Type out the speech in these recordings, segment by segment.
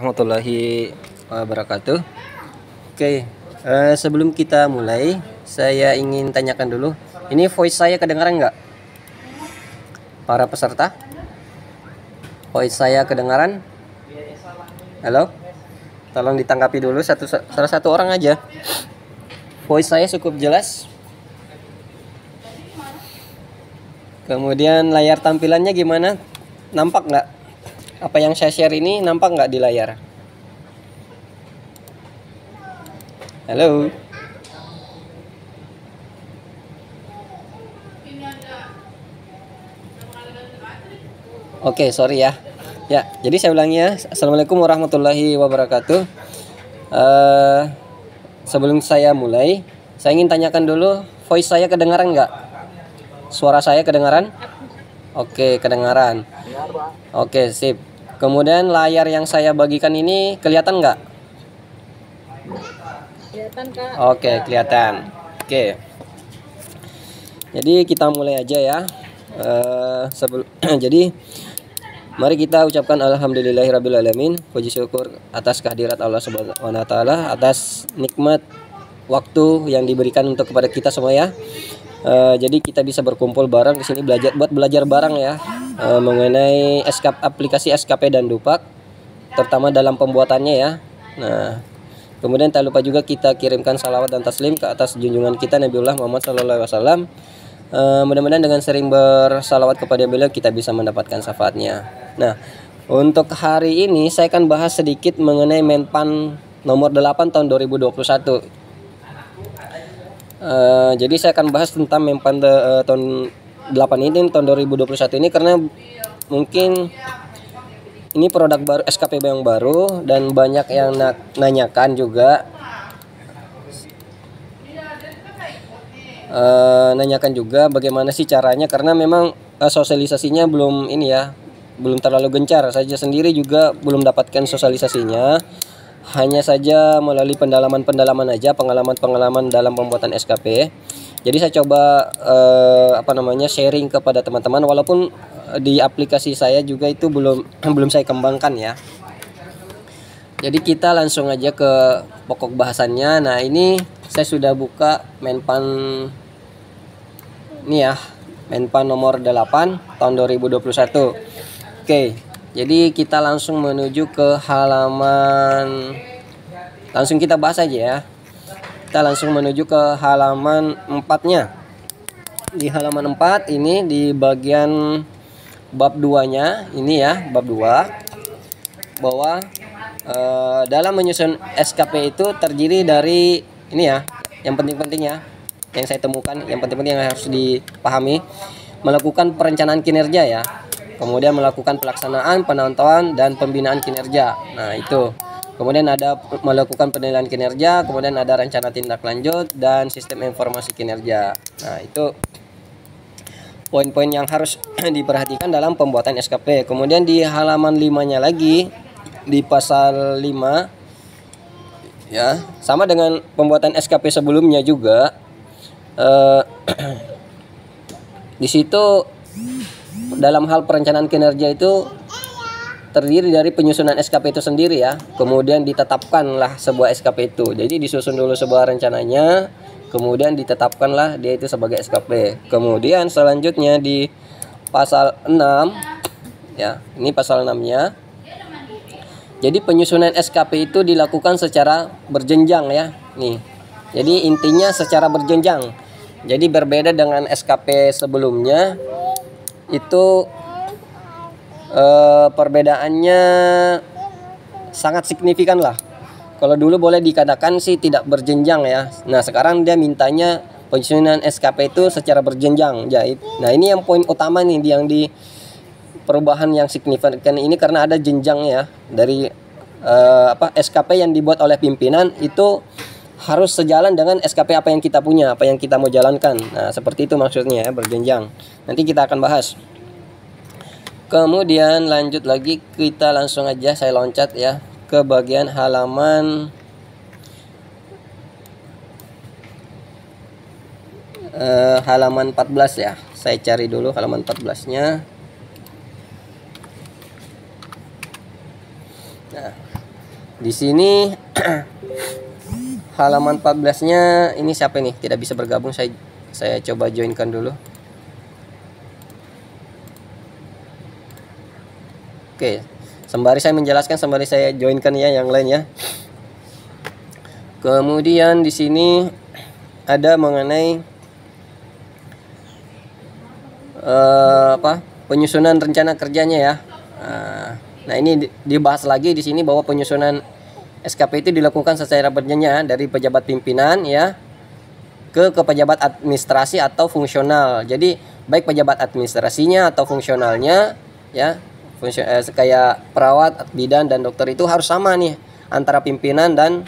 Warahmatullahi wabarakatuh. Oke, sebelum kita mulai, saya ingin tanyakan dulu. Ini voice saya kedengaran nggak? Para peserta, voice saya kedengaran? Halo? Tolong ditanggapi dulu salah satu orang aja. Voice saya cukup jelas. Kemudian layar tampilannya gimana? Nampak nggak? Apa yang saya share ini nampak nggak di layar? Halo? Oke, sorry ya. Ya, jadi saya ulangi ya. Assalamualaikum warahmatullahi wabarakatuh. Sebelum saya mulai, saya ingin tanyakan dulu, voice saya kedengaran nggak? Suara saya kedengaran? Oke, kedengaran. Oke, sip. Kemudian layar yang saya bagikan ini kelihatan nggak? Kelihatan, Kak. Oke, kelihatan. Oke. Jadi kita mulai aja ya. Jadi mari kita ucapkan alhamdulillahirabbil alamin, puji syukur atas kehadirat Allah Subhanahu wa taala, atas nikmat waktu yang diberikan untuk kepada kita semua ya. Jadi kita bisa berkumpul bareng di sini belajar bareng ya, mengenai aplikasi SKP dan Dupak, terutama dalam pembuatannya ya. Nah, kemudian tak lupa juga kita kirimkan salawat dan taslim ke atas junjungan kita Nabiullah Muhammad SAW. Mudah-mudahan dengan sering bersalawat kepada beliau kita bisa mendapatkan syafaatnya. Nah, untuk hari ini saya akan bahas sedikit mengenai Menpan nomor 8 tahun 2021. Jadi saya akan bahas tentang Menpan tahun 8 ini, tahun 2021 ini, karena mungkin ini produk baru, SKP yang baru, dan banyak yang nanyakan juga, bagaimana sih caranya, karena memang sosialisasinya belum ini ya, belum terlalu gencar. Saya sendiri juga belum dapatkan sosialisasinya, hanya saja melalui pendalaman aja, pengalaman dalam pembuatan SKP. Jadi saya coba sharing kepada teman-teman, walaupun di aplikasi saya juga itu belum saya kembangkan ya. Jadi kita langsung aja ke pokok bahasannya. Nah, ini saya sudah buka Menpan ini ya, Menpan nomor 8 tahun 2021. Oke, jadi kita langsung menuju ke halaman, langsung kita bahas aja ya. Kita langsung menuju ke halaman 4-nya. Di halaman 4 ini di bagian bab 2-nya ini ya, bab 2, bahwa dalam menyusun SKP itu terdiri dari ini ya, yang penting-pentingnya yang saya temukan, yang penting-penting yang harus dipahami: melakukan perencanaan kinerja ya, kemudian melakukan pelaksanaan, penonton, dan pembinaan kinerja. Nah, itu. Kemudian ada melakukan penilaian kinerja, kemudian ada rencana tindak lanjut, dan sistem informasi kinerja. Nah, itu poin-poin yang harus diperhatikan dalam pembuatan SKP. Kemudian di halaman 5-nya lagi, di pasal 5 ya, sama dengan pembuatan SKP sebelumnya juga. Di situ dalam hal perencanaan kinerja itu terdiri dari penyusunan SKP itu sendiri ya, kemudian ditetapkanlah sebuah SKP itu. Jadi disusun dulu sebuah rencananya, kemudian ditetapkanlah dia itu sebagai SKP. Kemudian selanjutnya di pasal 6 ya, ini pasal 6-nya. Jadi penyusunan SKP itu dilakukan secara berjenjang ya. Nih. Jadi intinya secara berjenjang. Jadi berbeda dengan SKP sebelumnya. Itu perbedaannya sangat signifikan lah. Kalau dulu boleh dikatakan sih tidak berjenjang ya. Nah, sekarang dia mintanya penyusunan SKP itu secara berjenjang. Jadi, nah ini yang poin utama nih, yang di perubahan yang signifikan ini, karena ada jenjang ya, dari SKP yang dibuat oleh pimpinan itu harus sejalan dengan SKP apa yang kita punya, apa yang kita mau jalankan. Nah, seperti itu maksudnya ya, berjenjang. Nanti kita akan bahas. Kemudian lanjut lagi, kita langsung aja saya loncat ya ke bagian halaman halaman 14 ya. Saya cari dulu halaman 14-nya. Nah, Di sini halaman 14-nya ini siapa nih? Tidak bisa bergabung, saya coba joinkan dulu. Oke, sembari saya menjelaskan, sembari saya joinkan ya yang lain ya. Kemudian di sini ada mengenai penyusunan rencana kerjanya ya. Nah, ini dibahas lagi di sini bahwa penyusunan SKP itu dilakukan secara berjenjang dari pejabat pimpinan ya ke pejabat administrasi atau fungsional. Jadi baik pejabat administrasinya atau fungsionalnya ya, kayak perawat, bidan dan dokter itu harus sama nih antara pimpinan dan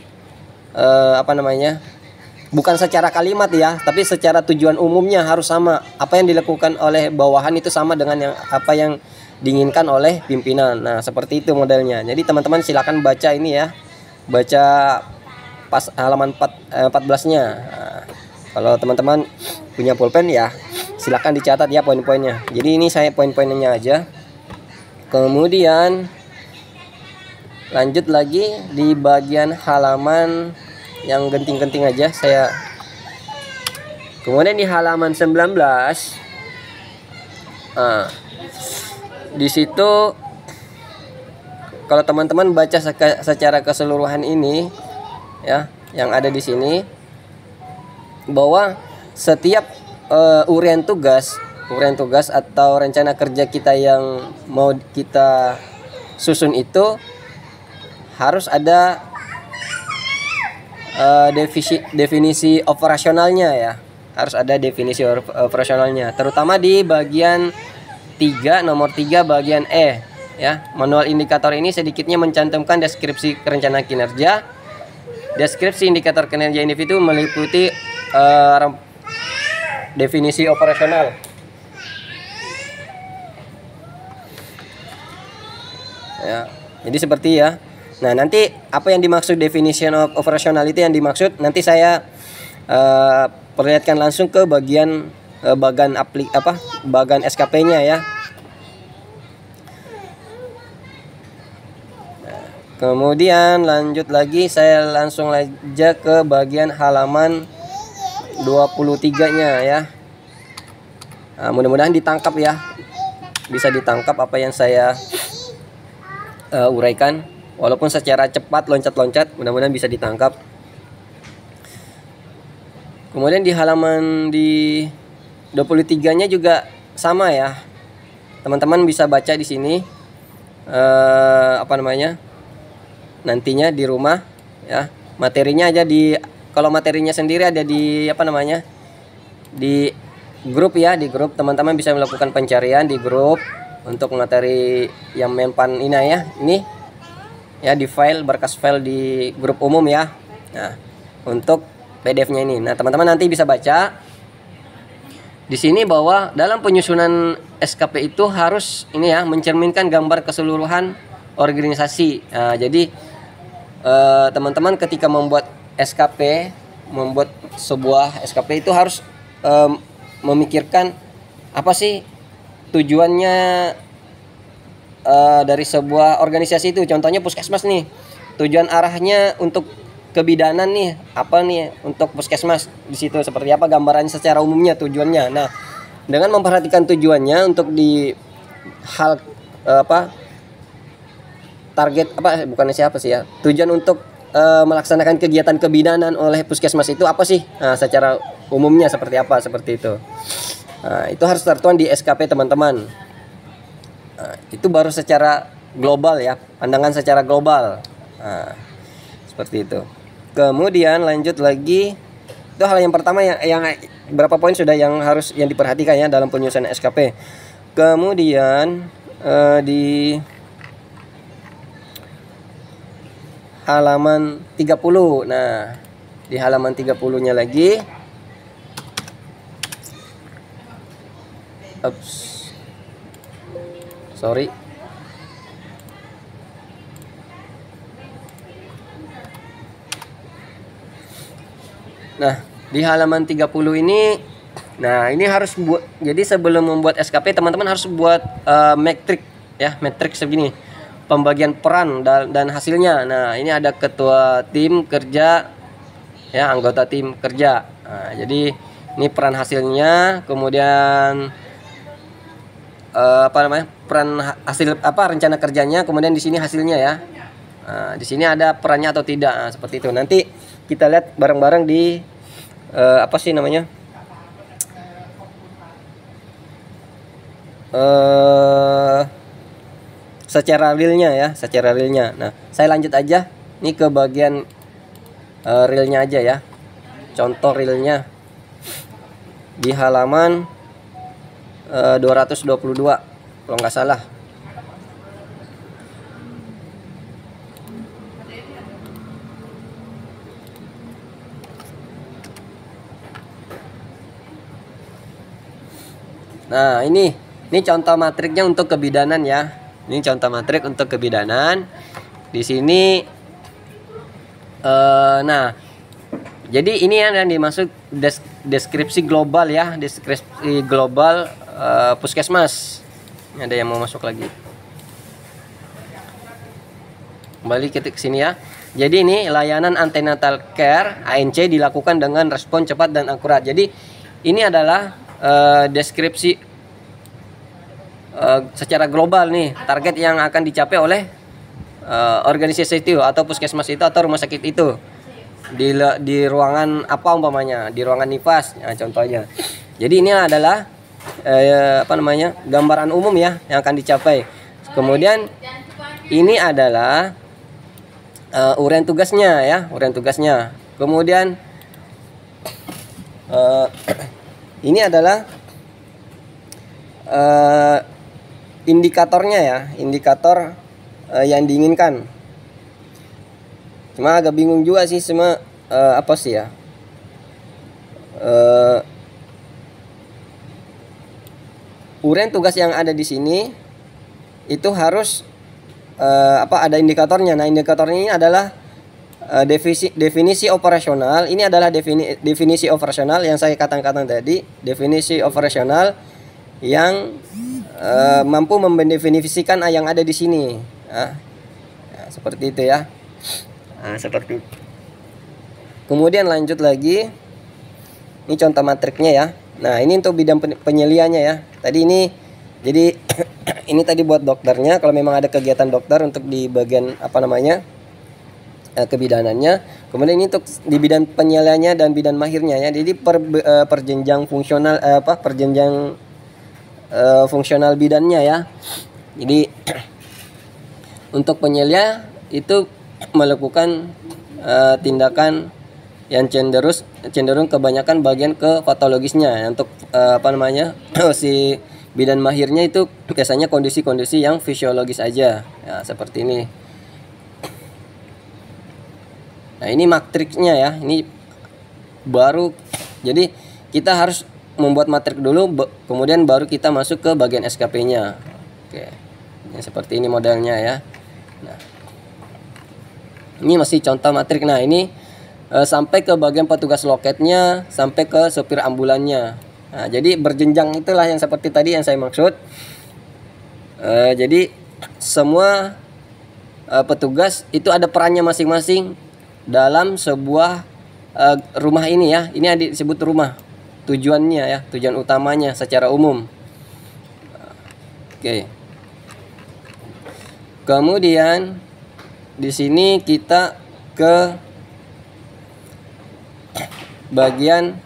bukan secara kalimat ya, tapi secara tujuan umumnya harus sama. Apa yang dilakukan oleh bawahan itu sama dengan apa yang diinginkan oleh pimpinan. Nah, seperti itu modelnya. Jadi teman-teman silakan baca ini ya. Baca pas halaman 14-nya. Nah, kalau teman-teman punya pulpen ya, silakan dicatat ya poin-poinnya. Jadi ini saya poin-poinnya aja. Kemudian lanjut lagi di bagian halaman yang genting-genting aja saya. Kemudian di halaman 19 di situ kalau teman-teman baca secara keseluruhan ini ya, yang ada di sini bahwa setiap uraian tugas atau rencana kerja kita yang mau kita susun itu harus ada definisi operasionalnya ya. Harus ada definisi operasionalnya, terutama di bagian 3 nomor 3 bagian E ya. Manual indikator ini sedikitnya mencantumkan deskripsi rencana kinerja. Deskripsi indikator kinerja individu meliputi definisi operasional. Ya, jadi seperti ya. Nah, nanti apa yang dimaksud definition of operational itu yang dimaksud nanti saya perlihatkan langsung ke bagian bagian SKP-nya ya. Nah, kemudian lanjut lagi, saya langsung aja ke bagian halaman 23-nya ya. Nah, mudah-mudahan ditangkap ya. Bisa ditangkap apa yang saya uraikan, walaupun secara cepat loncat-loncat, mudah-mudahan bisa ditangkap. Kemudian di halaman di 23-nya juga sama ya. Teman-teman bisa baca di sini nantinya di rumah ya. Materinya aja kalau materinya sendiri ada di di grup ya, di grup teman-teman bisa melakukan pencarian di grup untuk materi yang menpan ini ya. Ini ya di berkas file di grup umum ya. Nah, untuk PDF-nya ini. Nah, teman-teman nanti bisa baca di sini bahwa dalam penyusunan SKP itu harus ini ya, mencerminkan gambar keseluruhan organisasi. Nah, jadi teman-teman ketika membuat sebuah SKP itu harus memikirkan apa sih tujuannya dari sebuah organisasi itu. Contohnya puskesmas nih, tujuan arahnya untuk kebidanan nih apa nih untuk puskesmas, di situ seperti apa gambarannya secara umumnya tujuannya. Nah, dengan memperhatikan tujuannya untuk di hal target bukannya siapa sih ya, tujuan untuk melaksanakan kegiatan kebidanan oleh puskesmas itu apa sih, nah, secara umumnya seperti apa, seperti itu. Nah, itu harus tertuang di SKP teman-teman. Nah, itu baru secara global ya, pandangan secara global. Nah, seperti itu. Kemudian lanjut lagi, itu hal yang pertama yang berapa poin sudah yang diperhatikan ya dalam penyusunan SKP. Kemudian di halaman 30. Nah, di halaman 30-nya lagi sorry. Nah, di halaman 30 ini, nah ini harus buat, jadi sebelum membuat SKP teman-teman harus buat metrik ya, metrik segini. pembagian peran dan hasilnya. Nah, ini ada ketua tim kerja ya, anggota tim kerja. Nah, jadi ini peran hasilnya, kemudian peran hasil rencana kerjanya, kemudian di sini hasilnya ya. Nah, di sini ada perannya atau tidak. Nah, seperti itu. Nanti kita lihat bareng-bareng di secara realnya ya, secara realnya. Nah, saya lanjut aja ini ke bagian realnya aja ya. Contoh realnya di halaman 222 kalau nggak salah. Nah, ini contoh matriknya untuk kebidanan ya. Ini contoh matrik untuk kebidanan. Di sini nah, jadi ini yang dimaksud deskripsi global ya, deskripsi global puskesmas. Ini ada yang mau masuk lagi. Kembali ke sini ya. Jadi ini layanan antenatal care ANC dilakukan dengan respon cepat dan akurat. Jadi ini adalah deskripsi secara global nih, target yang akan dicapai oleh organisasi itu atau puskesmas itu atau rumah sakit itu di ruangan apa umpamanya, di ruangan nifas ya, contohnya. Jadi ini adalah gambaran umum ya yang akan dicapai. Kemudian ini adalah uraian tugasnya ya, uraian tugasnya. Kemudian ini adalah indikatornya ya, indikator yang diinginkan. Cuma agak bingung juga sih sama apa sih ya, uraian tugas yang ada di sini itu harus ada indikatornya. Nah, indikatornya ini adalah definisi operasional. Ini adalah definisi operasional yang saya katakan tadi, definisi operasional yang mampu mendefinisikan yang ada di sini. Nah, seperti itu ya. Nah, seperti itu. Kemudian lanjut lagi. Ini contoh matriknya ya. Nah, ini untuk bidang penyeliannya ya. Tadi ini jadi ini tadi buat dokternya kalau memang ada kegiatan dokter untuk di bagian kebidanannya. Kemudian ini untuk di bidang penyeliannya dan bidang mahirnya ya. Jadi perjenjang fungsional perjenjang fungsional bidannya ya. Jadi untuk penyelia itu melakukan tindakan yang cenderung kebanyakan bagian ke patologisnya. Untuk si bidan mahirnya itu biasanya kondisi-kondisi yang fisiologis aja ya, seperti ini. Nah, ini matriksnya ya, ini baru. Jadi kita harus membuat matrik dulu, kemudian baru kita masuk ke bagian SKP-nya. Oke, ini seperti ini modelnya ya. Nah, ini masih contoh matrik. Nah, ini sampai ke bagian petugas loketnya, sampai ke sopir ambulannya. Nah, jadi berjenjang itulah yang seperti tadi yang saya maksud. Jadi semua petugas itu ada perannya masing-masing dalam sebuah rumah ini ya. Ini disebut rumah. Tujuannya ya, tujuan utamanya secara umum. Oke. Kemudian di sini kita ke bagian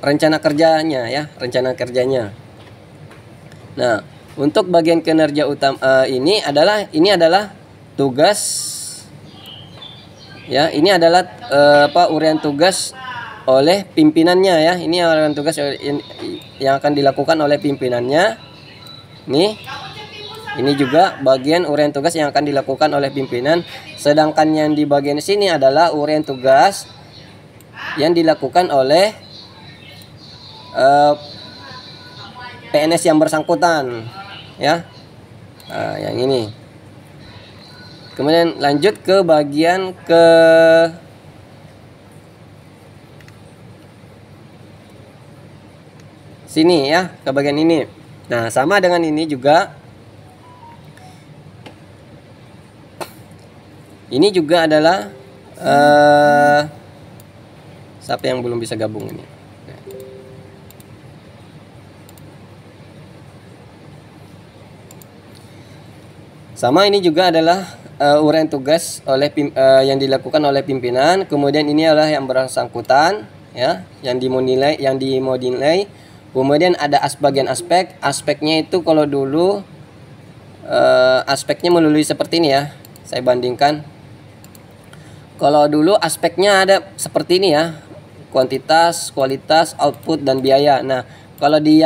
rencana kerjanya ya, rencana kerjanya. Nah, untuk bagian kinerja utama ini adalah tugas ya, ini adalah uraian tugas oleh pimpinannya ya. Ini uraian tugas yang akan dilakukan oleh pimpinannya. Ini juga bagian uraian tugas yang akan dilakukan oleh pimpinan. Sedangkan yang di bagian sini adalah uraian tugas yang dilakukan oleh PNS yang bersangkutan ya. Nah, yang ini. Kemudian lanjut ke bagian sini ya, ke bagian ini. Nah, sama dengan ini juga. Ini juga adalah siapa yang belum bisa gabung ini? Sama, ini juga adalah uraian tugas yang dilakukan oleh pimpinan. Kemudian ini adalah yang bersangkutan, ya, yang mau dinilai. Kemudian ada bagian aspeknya itu kalau dulu aspeknya melalui seperti ini ya. Saya bandingkan. Kalau dulu aspeknya ada seperti ini ya, kuantitas, kualitas, output, dan biaya. Nah, kalau di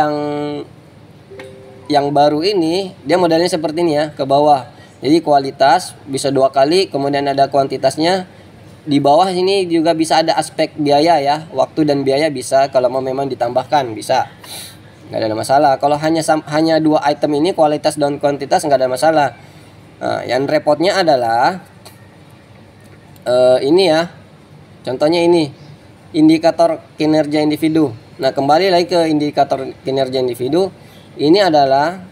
yang baru ini dia modelnya seperti ini ya, ke bawah. Jadi kualitas bisa 2 kali, kemudian ada kuantitasnya. Di bawah sini juga bisa ada aspek biaya ya, waktu dan biaya bisa, kalau mau memang ditambahkan bisa, nggak ada masalah. Kalau hanya 2 item ini, kualitas dan kuantitas, nggak ada masalah. Nah, yang repotnya adalah ini ya, contohnya ini indikator kinerja individu. Nah, kembali lagi ke indikator kinerja individu. Ini adalah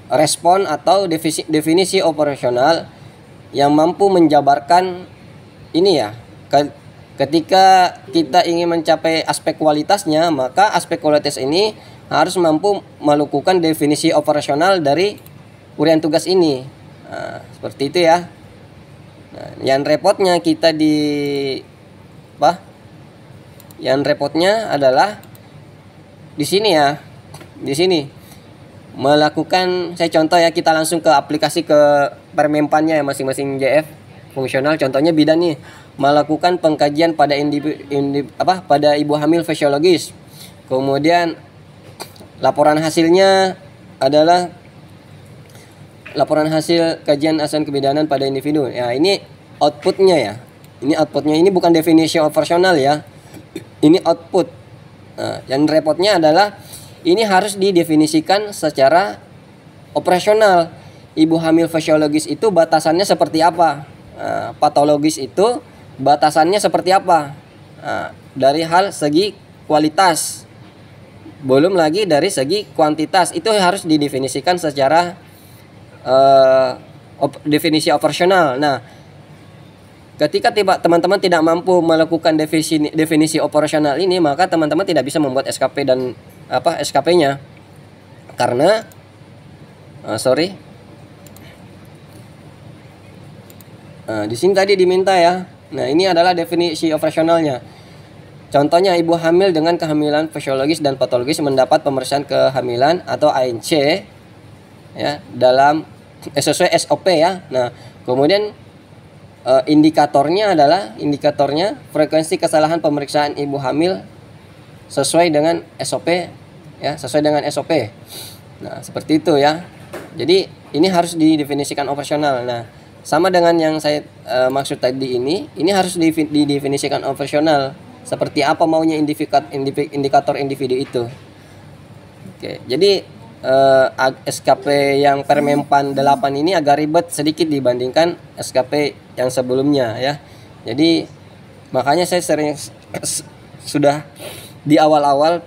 respon atau definisi operasional yang mampu menjabarkan ini ya. Ketika kita ingin mencapai aspek kualitasnya, maka aspek kualitas ini harus mampu melakukan definisi operasional dari uraian tugas ini. Nah, seperti itu ya. Nah, yang repotnya Yang repotnya adalah di sini ya. Di sini melakukan, saya contoh ya, kita langsung ke aplikasi, ke permempannya ya, masing-masing JF fungsional. Contohnya bidan nih, melakukan pengkajian pada pada ibu hamil fisiologis. Kemudian laporan hasilnya adalah laporan hasil kajian asuhan kebidanan pada individu. Ya, ini outputnya ya. Ini outputnya, ini bukan definisi operasional ya. Ini output. Nah, yang repotnya adalah ini harus didefinisikan secara operasional. Ibu hamil fisiologis itu batasannya seperti apa? Nah, patologis itu batasannya seperti apa? Nah, dari hal segi kualitas, belum lagi dari segi kuantitas, itu harus didefinisikan secara definisi operasional. Nah, ketika teman-teman tidak mampu melakukan definisi operasional ini, maka teman-teman tidak bisa membuat SKP dan SKP-nya. Karena di sini tadi diminta ya. Nah, ini adalah definisi operasionalnya. Contohnya, ibu hamil dengan kehamilan fisiologis dan patologis mendapat pemeriksaan kehamilan atau ANC ya, dalam sesuai SOP ya. Nah, kemudian indikatornya frekuensi kesalahan pemeriksaan ibu hamil sesuai dengan SOP ya, sesuai dengan SOP. Nah, seperti itu ya. Jadi ini harus didefinisikan operasional. Nah, sama dengan yang saya maksud tadi, ini harus didefinisikan operasional. Seperti apa maunya indikator individu itu. Oke, jadi SKP yang Permenpan 8 ini agak ribet sedikit dibandingkan SKP yang sebelumnya ya. Jadi makanya saya sudah di awal-awal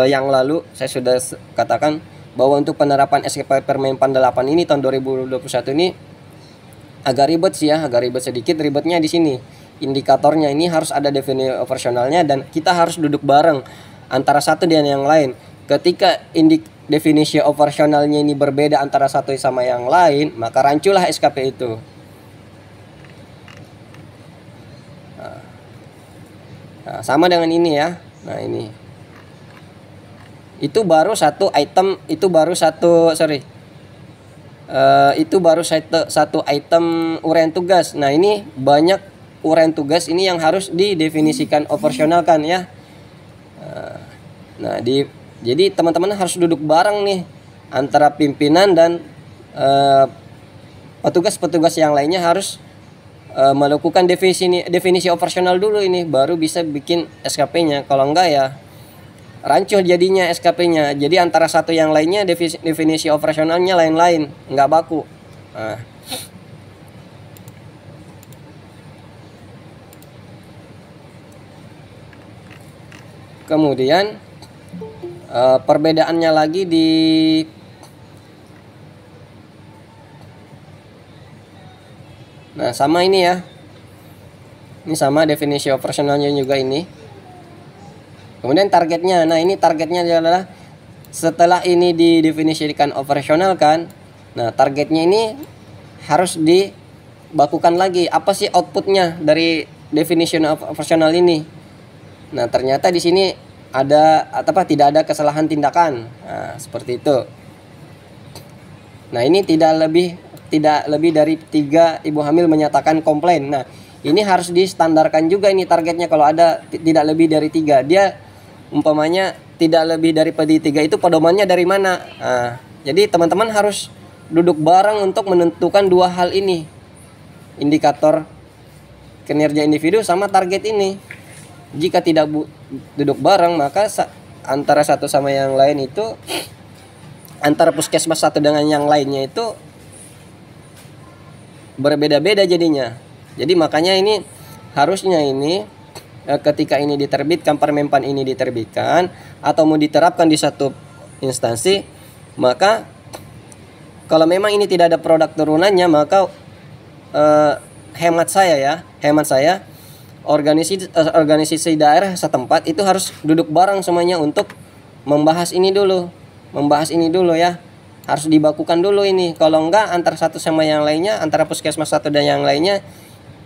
yang lalu saya sudah katakan bahwa untuk penerapan SKP Permenpan 8 ini tahun 2021 ini agak ribet sih ya, agak ribet sedikit. Ribetnya di sini. Indikatornya ini harus ada definisi operasionalnya, dan kita harus duduk bareng antara satu dan yang lain. Ketika definisi operasionalnya ini berbeda antara satu sama yang lain, maka ranculah SKP itu. Nah, sama dengan ini ya. Nah, ini. Itu baru satu item, itu baru satu item uraian tugas. Nah, ini banyak uraian tugas ini yang harus didefinisikan operasionalkan ya. Nah, jadi teman-teman harus duduk bareng nih antara pimpinan dan petugas-petugas yang lainnya, harus melakukan definisi operasional dulu ini, baru bisa bikin SKP-nya. Kalau enggak ya rancuh jadinya SKP-nya. Jadi antara satu yang lainnya definisi operasionalnya lain-lain, enggak baku. Nah. Kemudian Perbedaannya lagi di sama ini ya. Ini sama definisi operasionalnya juga ini. Kemudian targetnya. Nah, ini targetnya adalah setelah ini didefinisikan operasional kan. Nah, targetnya ini harus dibakukan lagi. Apa sih outputnya dari definition of operasional ini? Nah, ternyata di sini ada tidak ada kesalahan tindakan. Nah, seperti itu. Nah, ini tidak lebih dari 3 ibu hamil menyatakan komplain. Nah, ini harus distandarkan juga ini targetnya. Kalau ada tidak lebih dari 3, dia umpamanya tidak lebih dari 3 itu pedomannya dari mana? Nah, jadi teman-teman harus duduk bareng untuk menentukan 2 hal ini, indikator kinerja individu sama target ini. Jika tidak duduk bareng, maka antara satu sama yang lain itu, antara puskesmas satu dengan yang lainnya itu berbeda-beda jadinya. Jadi makanya ini harusnya ini ketika ini diterbitkan, Permenpan ini diterbitkan atau mau diterapkan di satu instansi, maka kalau memang ini tidak ada produk turunannya, maka hemat saya organisasi daerah setempat itu harus duduk bareng semuanya untuk membahas ini dulu ya. Harus dibakukan dulu ini. Kalau enggak, antara satu sama yang lainnya, antara puskesmas satu dan yang lainnya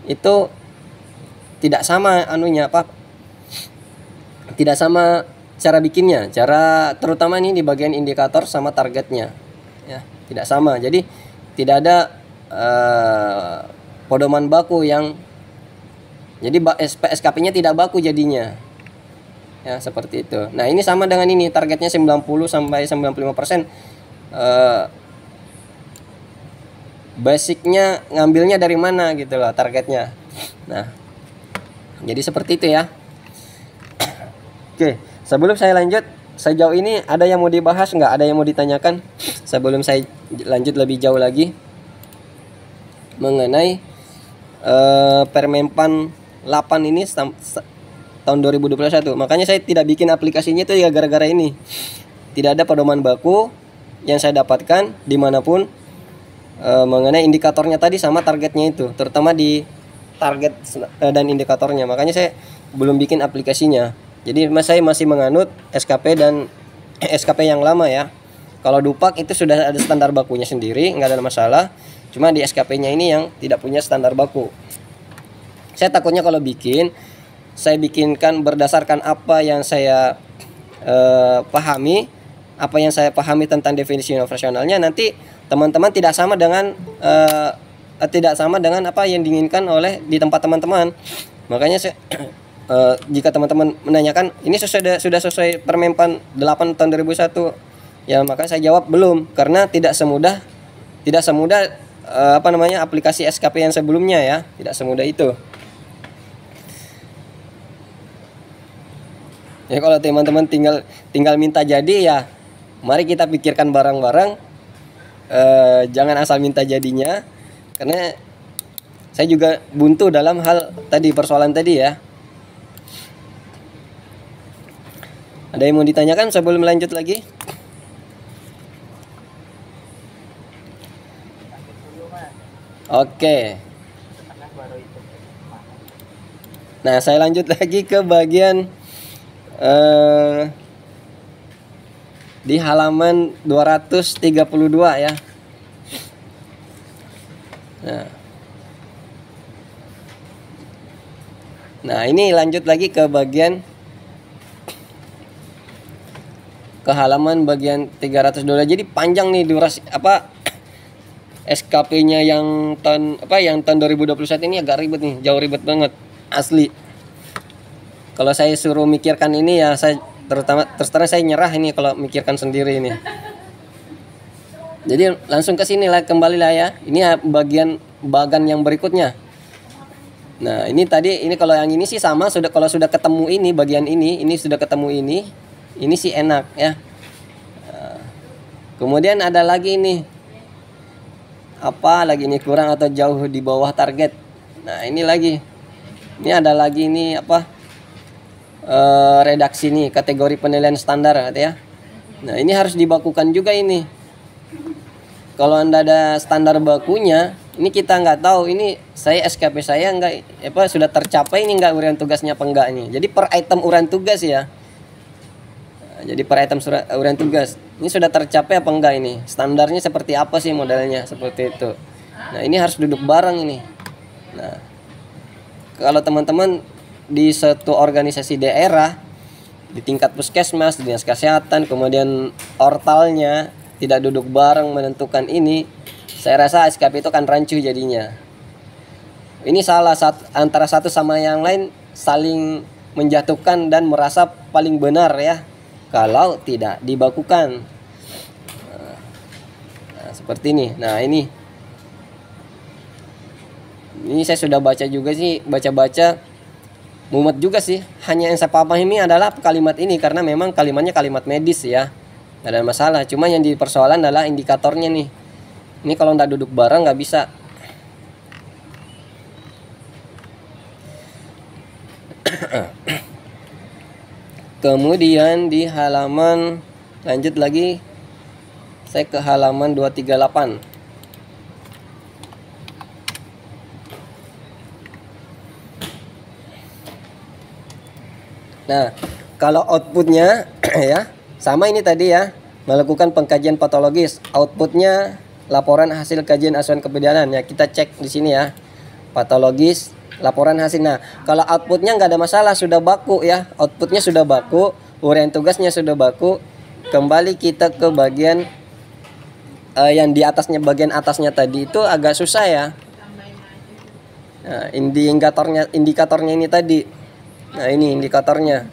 itu tidak sama tidak sama cara bikinnya, terutama ini di bagian indikator sama targetnya ya, tidak sama. Jadi tidak ada pedoman baku yang jadi SKP-nya tidak baku jadinya ya, seperti itu. Nah, ini sama dengan ini, targetnya 90 sampai 95%. Basicnya ngambilnya dari mana gitu loh targetnya. Nah, jadi seperti itu ya. Oke, sebelum saya lanjut, sejauh ini ada yang mau dibahas nggak? Ada yang mau ditanyakan sebelum saya lanjut lebih jauh lagi mengenai Permenpan 8 ini tahun 2021. Makanya saya tidak bikin aplikasinya itu ya gara-gara ini. Tidak ada pedoman baku yang saya dapatkan dimanapun mengenai indikatornya tadi sama targetnya itu, terutama di target dan indikatornya. Makanya saya belum bikin aplikasinya. Jadi saya masih menganut SKP dan SKP yang lama ya. Kalau Dupak itu sudah ada standar bakunya sendiri, nggak ada masalah. Cuma di SKP-nya ini yang tidak punya standar baku. Saya takutnya kalau saya bikinkan berdasarkan apa yang saya pahami, apa yang saya pahami tentang definisi operasionalnya, nanti teman-teman tidak sama dengan apa yang diinginkan oleh di tempat teman-teman. Makanya jika teman-teman menanyakan ini sudah sesuai Permenpan 8 tahun 2001, ya maka saya jawab belum, karena tidak semudah aplikasi SKP yang sebelumnya ya, tidak semudah itu. Ya, kalau teman-teman tinggal minta jadi ya, mari kita pikirkan bareng-bareng. Jangan asal minta jadinya, karena saya juga buntu dalam hal tadi, persoalan tadi ya. Ada yang mau ditanyakan sebelum lanjut lagi? Oke. Nah, saya lanjut lagi ke bagian di halaman 232 ya. Nah, ini lanjut lagi ke bagian halaman bagian 302. Jadi panjang nih durasi SKP-nya yang tahun 2021 ini agak ribet nih, jauh ribet banget asli. Kalau saya suruh mikirkan ini ya, saya terus terang saya nyerah ini kalau mikirkan sendiri ini. Jadi langsung ke sini lah, kembali lah ya. Ini bagian yang berikutnya. Nah, ini kalau yang ini sih sama, kalau sudah ketemu ini bagian ini sudah ketemu ini sih enak ya. Kemudian ada lagi nih, apa lagi ini kurang atau jauh di bawah target. Nah, ini ada lagi ini redaksi nih, kategori penilaian standar ya. Nah, ini harus dibakukan juga ini. Kalau Anda ada standar bakunya, ini kita nggak tahu ini saya SKP saya nggak sudah tercapai ini nggak uraian tugasnya apa enggak ini. Jadi per item uraian tugas ya. Nah, jadi per item uraian tugas ini sudah tercapai apa enggak ini? Standarnya seperti apa sih modelnya seperti itu. Nah, ini harus duduk bareng ini. Nah, kalau teman-teman di satu organisasi daerah di tingkat puskesmas, dinas kesehatan, kemudian ortalnya tidak duduk bareng menentukan ini, saya rasa SKP itu akan rancu jadinya. Ini salah antara satu sama yang lain saling menjatuhkan dan merasa paling benar ya kalau tidak dibakukan. Nah, seperti ini. Nah, ini saya sudah baca juga sih, baca-baca mumet juga sih. Hanya yang saya pahami adalah kalimat ini karena memang kalimatnya kalimat medis ya. Nggak ada masalah, cuma yang dipersoalan adalah indikatornya nih. Ini kalau nggak duduk bareng nggak bisa. Kemudian di halaman, lanjut lagi, saya ke halaman 238. Nah, kalau outputnya ya sama ini tadi ya, melakukan pengkajian patologis. Outputnya laporan hasil kajian asuhan kebidanan ya, kita cek di sini ya, patologis, laporan hasil. Nah, kalau outputnya nggak ada masalah, sudah baku ya, outputnya sudah baku, uraian tugasnya sudah baku. Kembali kita ke bagian yang di atasnya, bagian atasnya tadi itu agak susah ya. Nah, indikatornya ini tadi. Nah, ini indikatornya.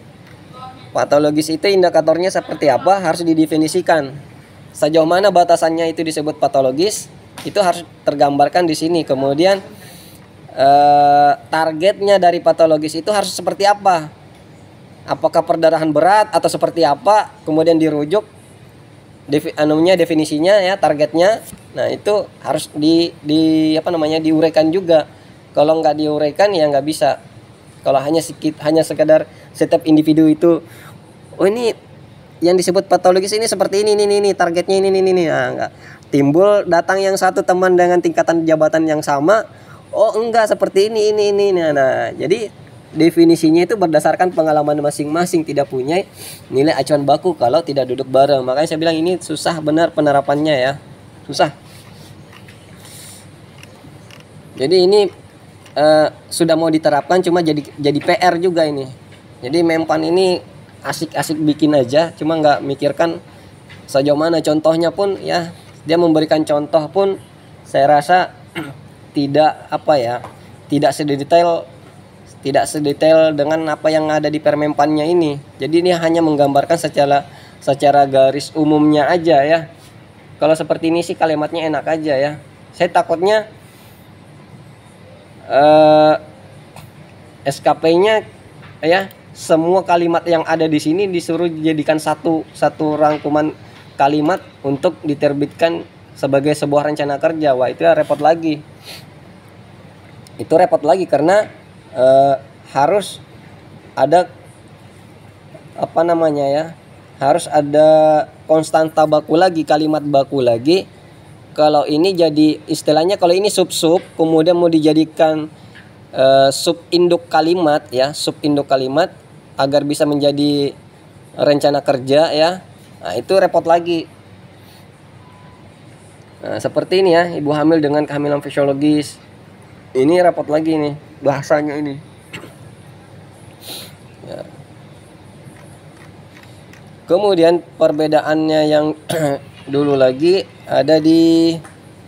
Patologis itu indikatornya seperti apa harus didefinisikan. Sejauh mana batasannya itu disebut patologis itu harus tergambarkan di sini. Kemudian targetnya dari patologis itu harus seperti apa? Apakah perdarahan berat atau seperti apa? Kemudian dirujuk definisinya ya, targetnya. Nah, itu harus diuraikan juga. Kalau nggak diuraikan ya nggak bisa. Kalau hanya sekedar setiap individu itu, oh ini yang disebut patologis ini seperti ini targetnya ini. Nah, enggak. Timbul datang yang satu teman dengan tingkatan jabatan yang sama, oh enggak seperti ini. Nah, jadi definisinya itu berdasarkan pengalaman masing-masing, tidak punya nilai acuan baku kalau tidak duduk bareng. Makanya saya bilang ini susah benar penerapannya ya, susah. Jadi ini sudah mau diterapkan, cuma jadi PR juga ini. Jadi Mempan ini asik-asik bikin aja, cuma nggak mikirkan sejauh mana contohnya pun ya. Dia memberikan contoh pun saya rasa tidak sedetail dengan apa yang ada di Permenpannya ini. Jadi ini hanya menggambarkan secara garis umumnya aja ya. Kalau seperti ini sih kalimatnya enak aja ya. Saya takutnya SKP-nya ya, semua kalimat yang ada di sini disuruh dijadikan satu rangkuman kalimat untuk diterbitkan sebagai sebuah rencana kerja. Wah, itu ya repot lagi. Itu repot lagi karena harus ada harus ada konstanta baku lagi, kalimat baku lagi. Kalau ini jadi istilahnya, kalau ini sub kemudian mau dijadikan subinduk kalimat ya, subinduk kalimat agar bisa menjadi rencana kerja ya. Nah, itu repot lagi. Nah, seperti ini ya, ibu hamil dengan kehamilan fisiologis. Ini repot lagi nih bahasanya ini. Ya. Kemudian perbedaannya yang dulu lagi ada di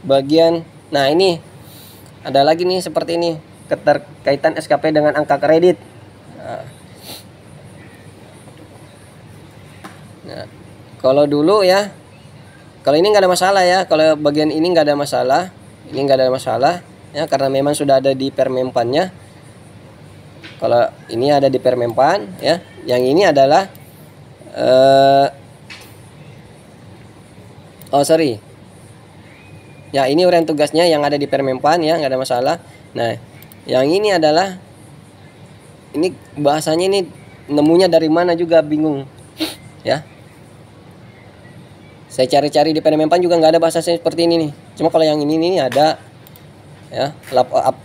bagian, nah ini ada lagi nih seperti ini, keterkaitan SKP dengan angka kredit. Nah, kalau dulu ya, kalau ini nggak ada masalah ya, kalau bagian ini nggak ada masalah, ini nggak ada masalah ya, karena memang sudah ada di Permenpannya. Kalau ini ada di Permenpan ya, yang ini adalah ya ini uraian tugasnya yang ada di Permenpan ya, nggak ada masalah. Nah, yang ini adalah, ini bahasanya ini nemunya dari mana juga bingung ya. Saya cari-cari di Penemenpan juga nggak ada bahasa seperti ini nih. Cuma kalau yang ini ada ya,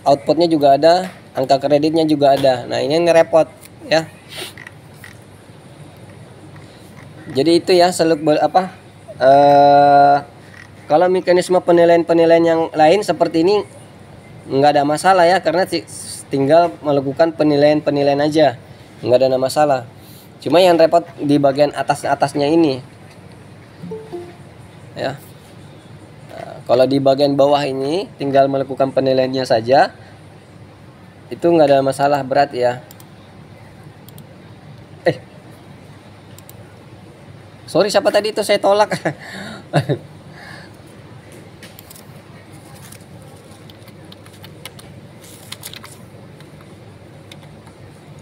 outputnya juga ada, angka kreditnya juga ada. Nah ini repot ya. Jadi itu ya kalau mekanisme penilaian yang lain seperti ini nggak ada masalah ya, karena tinggal melakukan penilaian aja, nggak ada masalah. Cuma yang repot di bagian atasnya ini ya. Nah, kalau di bagian bawah ini tinggal melakukan penilaiannya saja, itu nggak ada masalah berat ya. Sorry, siapa tadi itu saya tolak.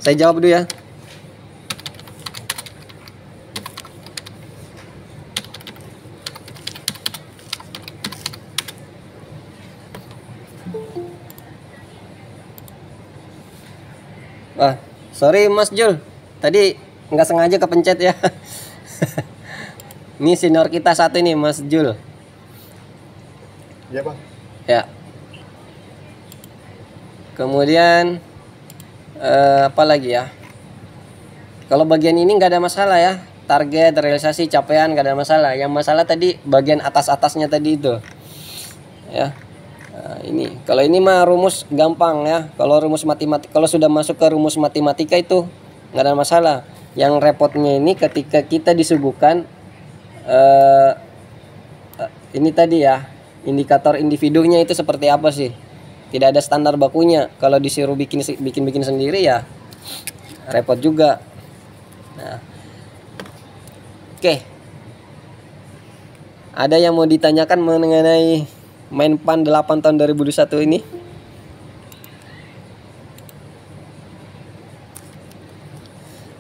Saya jawab dulu ya. Wah, sorry Mas Jul, tadi nggak sengaja kepencet ya. Ini senior kita satu ini, Mas Jul. Iya Bang. Ya. Kemudian apa lagi ya? Kalau bagian ini nggak ada masalah ya. Target, realisasi, capaian nggak ada masalah. Yang masalah tadi bagian atasnya tadi itu. Ya. Nah, ini. Kalau ini mah rumus gampang ya. Kalau rumus matematika, kalau sudah masuk ke rumus matematika itu nggak ada masalah. Yang repotnya ini ketika kita disuguhkan ini tadi ya, indikator individunya itu seperti apa sih? Tidak ada standar bakunya. Kalau disuruh bikin sendiri ya repot juga. Nah, oke. Ada yang mau ditanyakan mengenai Menpan 8 tahun 2021 ini?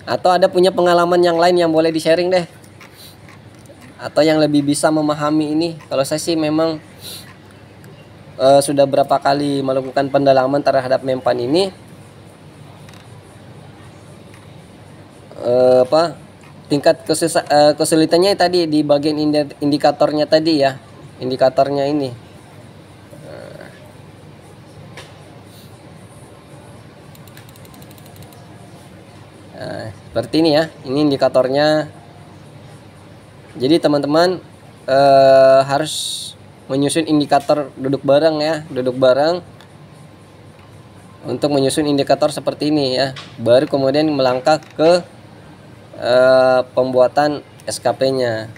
Atau ada punya pengalaman yang lain yang boleh di-sharing deh? Atau yang lebih bisa memahami ini? Kalau saya sih memang sudah berapa kali melakukan pendalaman terhadap Menpan ini. Tingkat kesulitannya tadi di bagian indikatornya tadi ya, indikatornya ini. Nah, seperti ini ya, ini indikatornya. Jadi teman-teman harus menyusun indikator duduk bareng ya, duduk bareng untuk menyusun indikator seperti ini ya. Baru kemudian melangkah ke pembuatan SKP-nya.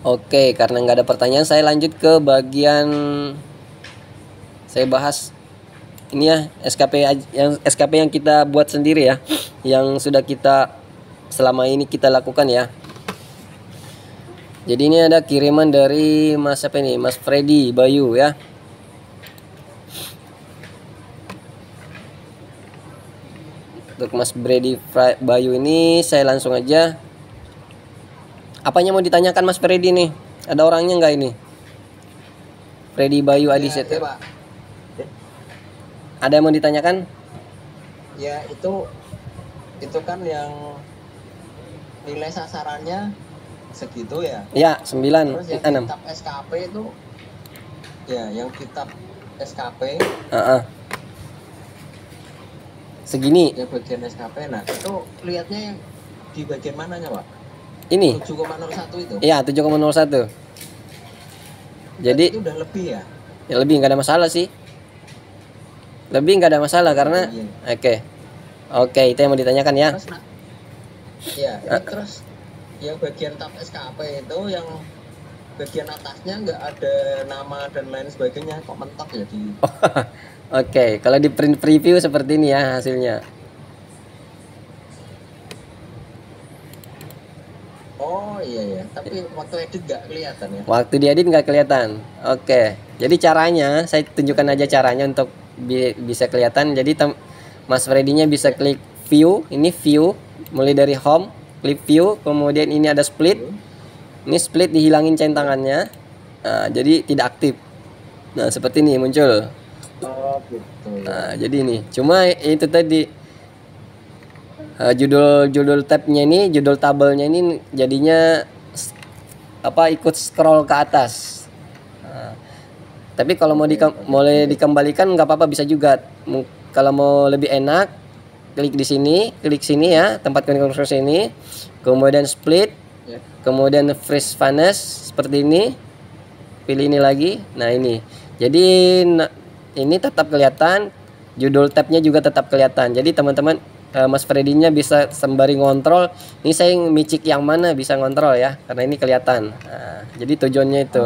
Oke, karena nggak ada pertanyaan, saya lanjut ke bagian saya bahas ini ya, SKP yang kita buat sendiri ya, yang sudah kita selama ini kita lakukan ya. Jadi ini ada kiriman dari Mas apa ini, Mas Freddy Bayu ya. Untuk Mas Freddy Bayu ini saya langsung aja. Apanya mau ditanyakan Mas Freddy nih? Ada orangnya nggak ini? Freddy Bayu Adiset. Ya, Pak. Ada yang mau ditanyakan? Ya itu kan yang nilai sasarannya segitu ya. Ya, 9, Terus yang 6. kitab SKP itu ya, yang kitab SKP Segini. ya, bagian SKP. Nah, itu lihatnya yang di bagian mananya, Pak? Ini. 7,01 itu. Iya, 7,01. Jadi itu udah lebih ya? Ya lebih nggak ada masalah sih. Lebih nggak ada masalah karena Oke, itu yang mau ditanyakan ya. Terus, ya, terus yang bagian tab SKP itu yang bagian atasnya nggak ada nama dan lain sebagainya, kok mentok ya di. Oke, kalau di print preview seperti ini ya hasilnya. Oh iya ya, tapi waktu edit nggak kelihatan ya. Waktu diedit nggak kelihatan. Oke, jadi caranya saya tunjukkan aja caranya untuk bisa kelihatan. Jadi Mas Freddy-nya bisa klik view, ini view, mulai dari home, klik view, kemudian ini ada split. Ini split dihilangin centangannya. Nah, jadi tidak aktif. Nah, seperti ini muncul. Oh gitu. Nah, jadi ini. Cuma itu tadi judul tabnya ini, judul tabelnya ini jadinya ikut scroll ke atas. Nah, tapi kalau mau boleh dikembalikan nggak apa-apa, bisa juga. Kalau mau lebih enak, klik sini ya, tempat konversi ini, kemudian split, kemudian freeze furnace seperti ini, pilih ini lagi. Nah ini, jadi ini tetap kelihatan, judul tabnya juga tetap kelihatan. Jadi teman-teman, Mas Freddy-nya bisa sembari ngontrol. Ini saya micik yang mana bisa ngontrol ya, karena ini kelihatan. Nah, jadi tujuannya itu.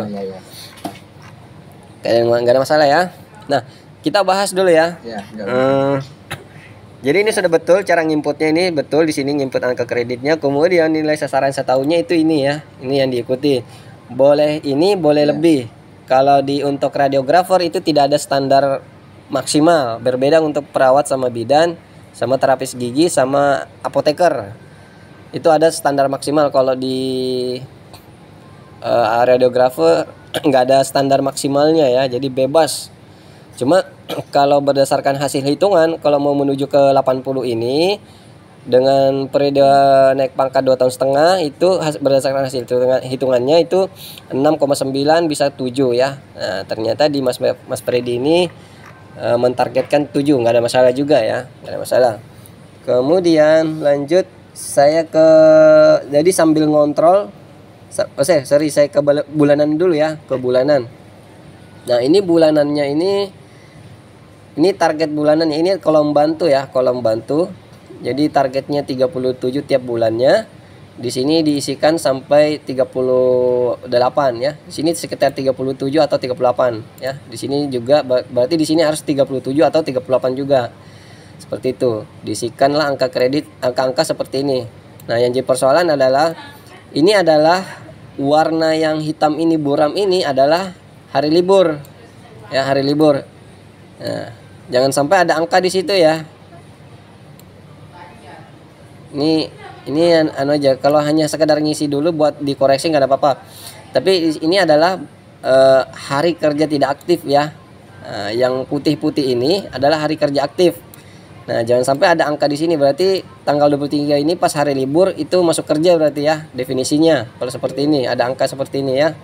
Nggak ada masalah ya. Nah, kita bahas dulu ya. Jadi ini sudah betul cara nginputnya, ini betul di sini nginput angka kreditnya. Kemudian nilai sasaran setahunnya itu ini ya. Ini yang diikuti. Boleh ini, boleh lebih. Kalau untuk radiografer itu tidak ada standar maksimal. Berbeda untuk perawat sama bidan, sama terapis gigi, sama apoteker. Itu ada standar maksimal. Kalau di radiografer nggak ada standar maksimalnya ya, jadi bebas. Cuma kalau berdasarkan hasil hitungan, kalau mau menuju ke 80 ini dengan periode naik pangkat 2,5 tahun itu berdasarkan hasil hitungannya itu 6,9 bisa 7 ya. Nah, ternyata di Mas Freddy ini mentargetkan 7, nggak ada masalah juga ya, nggak ada masalah. Kemudian lanjut saya jadi sambil ngontrol, saya ke bulanan dulu ya, ke bulanan. Nah ini bulanannya ini target bulanannya, ini kolom bantu ya, kolom bantu. Jadi targetnya 37 tiap bulannya. Di sini diisikan sampai 38 ya. Di sini sekitar 37 atau 38 ya. Di sini juga berarti di sini harus 37 atau 38 juga. Seperti itu. Diisikanlah angka kredit, angka-angka seperti ini. Nah, yang jadi persoalan adalah ini adalah warna yang hitam ini, buram ini adalah hari libur. Ya, hari libur. Nah, jangan sampai ada angka di situ ya. Ini aja, kalau hanya sekedar ngisi dulu buat dikoreksi nggak ada apa-apa. Tapi ini adalah hari kerja tidak aktif ya. Yang putih-putih ini adalah hari kerja aktif. Nah, jangan sampai ada angka di sini, berarti tanggal 23 ini pas hari libur itu masuk kerja berarti ya definisinya. Kalau seperti ini ada angka seperti ini ya.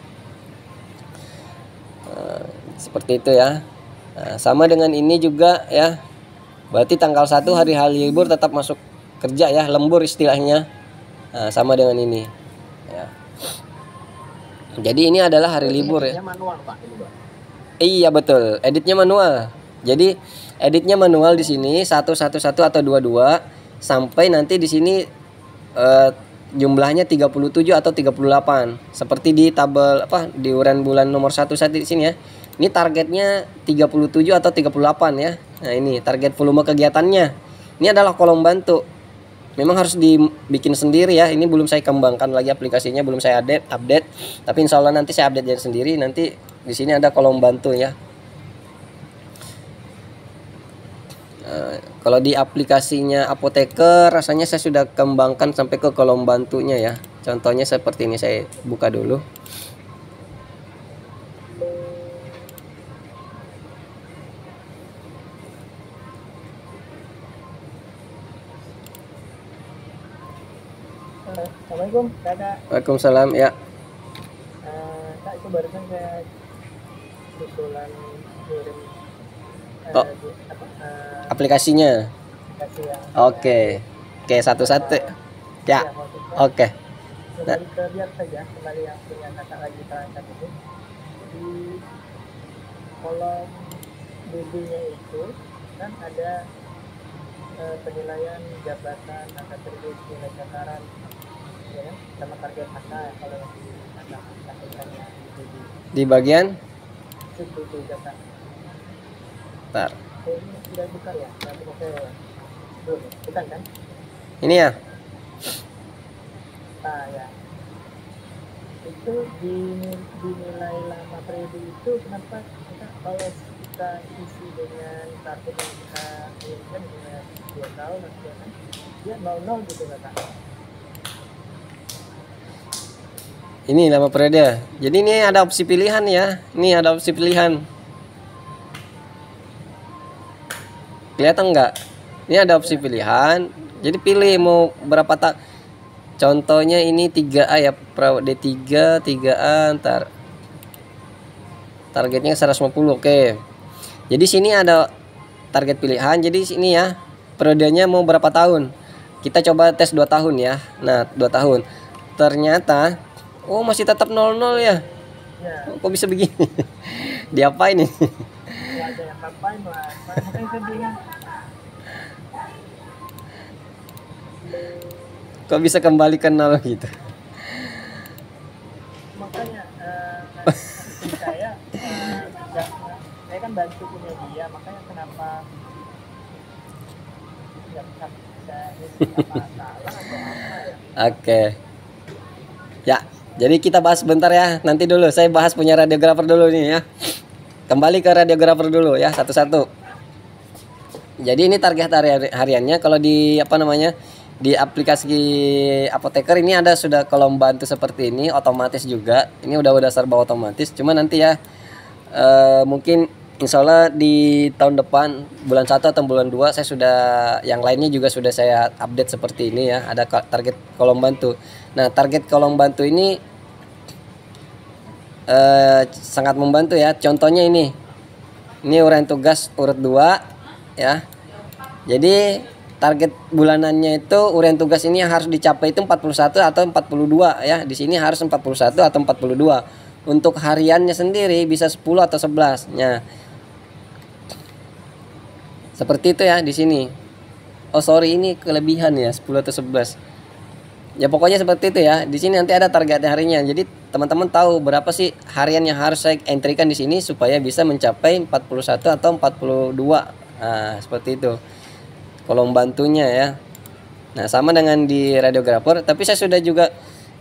Seperti itu ya. Sama dengan ini juga ya. Berarti tanggal 1 hari libur tetap masuk kerja ya, lembur istilahnya. Sama dengan ini ya. Jadi ini adalah hari libur ya. Manual, Pak, ini, Pak. Iya betul, editnya manual. Jadi editnya manual di sini 111 atau 22 sampai nanti di sini jumlahnya 37 atau 38. Seperti di tabel di uran bulan nomor 1 saat di sini ya. Ini targetnya 37 atau 38 ya. Nah, ini target volume kegiatannya. Ini adalah kolom bantu. Memang harus dibikin sendiri ya. Ini belum saya kembangkan lagi aplikasinya, belum saya update. Tapi insya Allah nanti saya update sendiri. Nanti di sini ada kolom bantu ya. Kalau di aplikasinya apoteker rasanya saya sudah kembangkan sampai ke kolom bantunya ya. Contohnya seperti ini, saya buka dulu. Assalamualaikum, Kakak. Waalaikumsalam ya. Kak, itu barusan saya usulan kirim aplikasinya. aplikasi yang Oke, satu-satu ya. Oke. kembali ke biar saja, kembali yang punya kakak lagi terangkat itu di kolom BB-nya itu kan ada penilaian jabatan, angka kredit, nilai sasaran, ya kan, sama target angka kalau yang di sampaikannya di BB. Di bagian Itu jabatan. Bentar. Ini sudah buka ya? Nanti belum, bukan kan? Ini ya. Ya. Itu dinilai lama periode itu kenapa kita kalau kita isi dengan target yang kita inginkan dengan 2 tahun atau kan dia 0 gitu Kak. Ini lama periode. Jadi ini ada opsi pilihan ya. Ini ada opsi pilihan. Kelihatan nggak? Ini ada opsi pilihan. Jadi pilih mau berapa tak. Contohnya ini 3A ya, Pro D3, 3A ntar. Targetnya 150. Oke. Jadi sini ada target pilihan. Jadi sini ya, periodenya mau berapa tahun. Kita coba tes 2 tahun ya. Nah, 2 tahun. Ternyata oh masih tetap 00 ya. Ya, Kok bisa begini? Diapain ini? nggak ada yang ngapain lah. Makanya saya bilang Kok bisa kembali ke 0 gitu? makanya maksud saya saya kan bantu punya dia, makanya kenapa nggak bisa apa salah atau apa ya. Oke. Ya, jadi kita bahas bentar ya. Nanti dulu saya bahas punya radiografer dulu nih ya. Kembali ke radiografer dulu ya, satu-satu. Jadi ini target hariannya kalau di apa namanya? Di aplikasi apoteker ini ada sudah kolom bantu seperti ini, otomatis juga. Ini udah serba otomatis. Cuma nanti ya mungkin insya Allah di tahun depan bulan 1 atau bulan 2 saya sudah, yang lainnya juga sudah saya update seperti ini ya, ada target kolom bantu. Nah, target kolom bantu ini sangat membantu ya. Contohnya ini uraian tugas urut 2 ya. Jadi target bulanannya itu uraian tugas ini harus dicapai itu 41 atau 42 ya. Di sini harus 41 atau 42. Untuk hariannya sendiri bisa 10 atau 11. Nah, seperti itu ya di sini. Oh sorry, ini kelebihan ya 10 atau 11. Ya pokoknya seperti itu ya. Di sini nanti ada target harinya. Jadi teman-teman tahu berapa sih harian yang harus saya entrykan di sini supaya bisa mencapai 41 atau 42. Nah, seperti itu. Kolom bantunya ya. Nah, sama dengan di radiografer, tapi saya sudah juga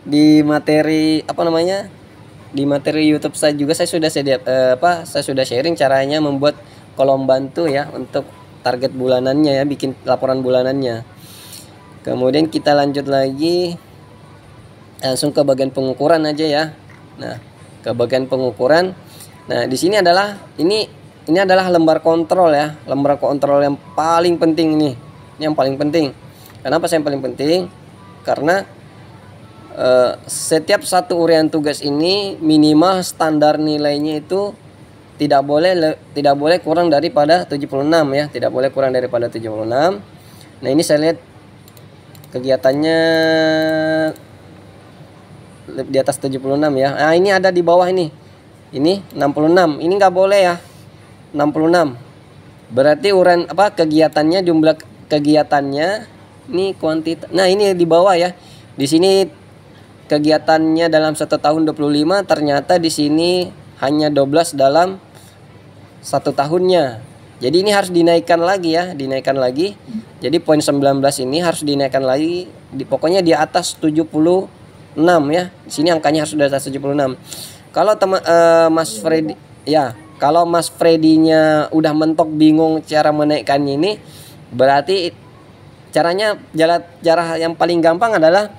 di materi apa namanya? Di materi YouTube saya juga saya sudah saya sudah sharing caranya membuat kolom bantu ya untuk target bulanannya ya, bikin laporan bulanannya. Kemudian kita lanjut lagi langsung ke bagian pengukuran aja ya. Nah, ke bagian pengukuran. Nah, di sini adalah ini adalah lembar kontrol ya, lembar kontrol yang paling penting nih. Ini yang paling penting. Kenapa saya yang paling penting? Karena setiap satu uraian tugas ini minimal standar nilainya itu tidak boleh kurang daripada 76 ya, tidak boleh kurang daripada 76. Nah, ini saya lihat kegiatannya di atas 76 ya. Nah, ini ada di bawah ini. Ini 66. Ini nggak boleh ya. 66. Berarti uraian kegiatannya, jumlah kegiatannya ini kuantitas. Nah, ini di bawah ya. Di sini kegiatannya dalam 1 tahun 25, ternyata di sini hanya 12 dalam 1 tahunnya. Jadi ini harus dinaikkan lagi ya, dinaikkan lagi. Jadi poin 19 ini harus dinaikkan lagi, pokoknya di atas 76 ya. Di sini angkanya harus di atas 76. Kalau Mas Freddy ya, kalau Mas Freddy-nya udah mentok bingung cara menaikkannya ini, berarti caranya cara yang paling gampang adalah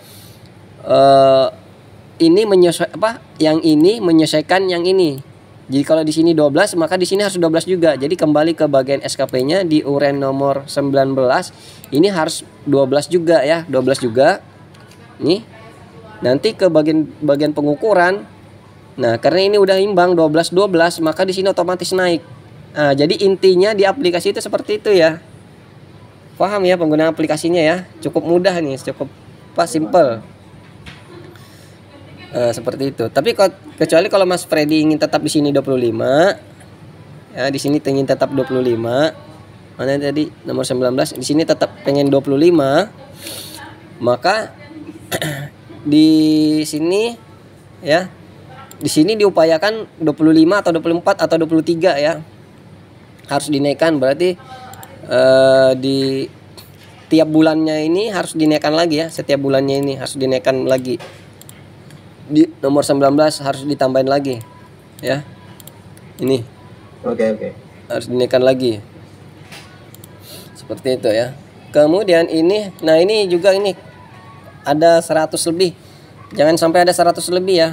ini yang ini menyesuaikan yang ini. Jadi kalau di sini 12, maka di sini harus 12 juga. Jadi kembali ke bagian SKP-nya di uraian nomor 19, ini harus 12 juga ya, 12 juga. Nih. Nanti ke bagian pengukuran. Nah, karena ini udah imbang 12, maka di sini otomatis naik. Nah, jadi intinya di aplikasi itu seperti itu ya. Paham ya penggunaan aplikasinya ya? Cukup mudah nih, cukup simple. Seperti itu. Tapi kecuali kalau Mas Freddy ingin tetap di sini 25, ya di sini ingin tetap 25. Mana tadi nomor 19? Di sini tetap pengen 25. Maka di sini ya, di sini diupayakan 25 atau 24 atau 23 ya. Harus dinaikkan, berarti di tiap bulannya ini harus dinaikkan lagi ya. Setiap bulannya ini harus dinaikkan lagi. Di nomor 19 harus ditambahin lagi ya. Ini Oke. harus dinaikkan lagi seperti itu ya. Kemudian ini, nah ini juga ini ada 100 lebih, jangan sampai ada 100 lebih ya,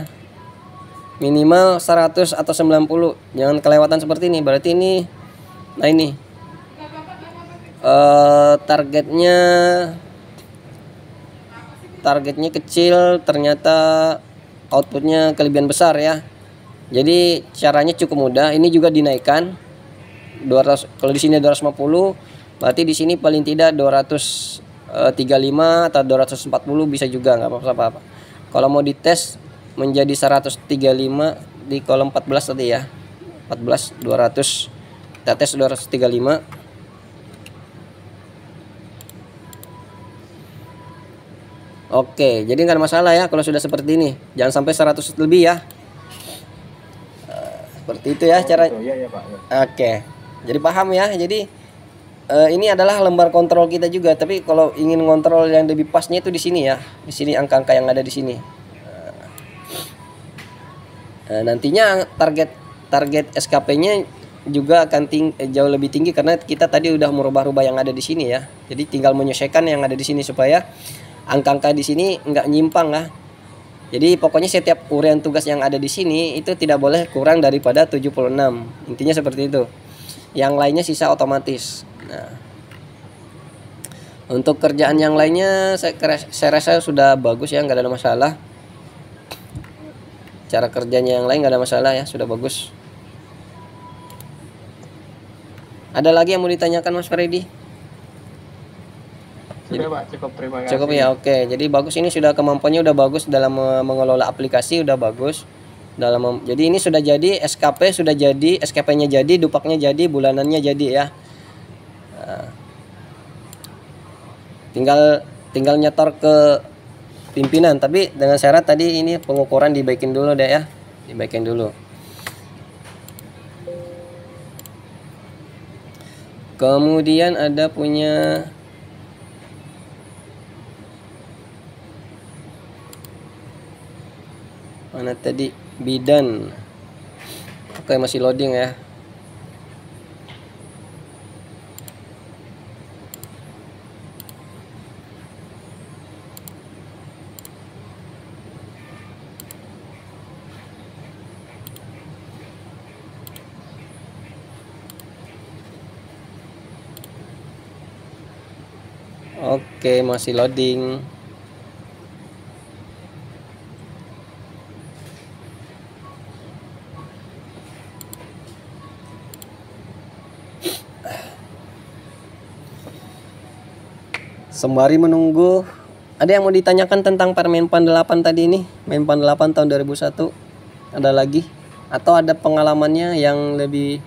minimal 100 atau 90, jangan kelewatan seperti ini. Berarti ini, nah ini targetnya kecil, ternyata outputnya kelebihan besar ya. Jadi caranya cukup mudah. Ini juga dinaikkan 200. Kalau di sini 250, berarti di sini paling tidak 235 atau 240 bisa juga, nggak apa-apa. Kalau mau dites menjadi 135 di kolom 14 tadi ya. 14 200. Kita tes 235. Oke, jadi nggak ada masalah ya kalau sudah seperti ini. Jangan sampai 100 lebih ya. Seperti itu ya cara. Gitu. Ya, Pak. Ya. Oke. Jadi paham ya. Jadi ini adalah lembar kontrol kita juga. Tapi kalau ingin ngontrol yang lebih pasnya itu di sini ya. Di sini angka-angka yang ada di sini. Nantinya target SKP-nya juga akan jauh lebih tinggi karena kita tadi udah merubah-rubah yang ada di sini ya. Jadi tinggal menyesuaikan yang ada di sini supaya angka-angka di sini nggak nyimpang lah. Jadi pokoknya setiap uraian tugas yang ada di sini itu tidak boleh kurang daripada 76. Intinya seperti itu. Yang lainnya sisa otomatis. Nah, untuk kerjaan yang lainnya saya rasa sudah bagus ya, nggak ada masalah. Cara kerjanya yang lain nggak ada masalah ya, sudah bagus. Ada lagi yang mau ditanyakan Mas Freddy? Sudah Pak, cukup, terima kasih. Cukup ya, oke. Jadi bagus, ini sudah kemampuannya udah bagus dalam mengelola aplikasi, udah bagus. Jadi ini sudah jadi, SKP sudah jadi, SKP-nya jadi, dupaknya jadi, bulanannya jadi ya. Nah, tinggal nyetor ke pimpinan, tapi dengan syarat tadi ini pengukuran dibaikin dulu deh ya. Dibaikin dulu. Kemudian ada punya mana tadi, bidan. Oke, masih loading ya. Oke, masih loading. Sembari menunggu, ada yang mau ditanyakan tentang Permenpan 8 tadi ini? Menpan 8 tahun 2001. Ada lagi? Atau ada pengalamannya yang lebih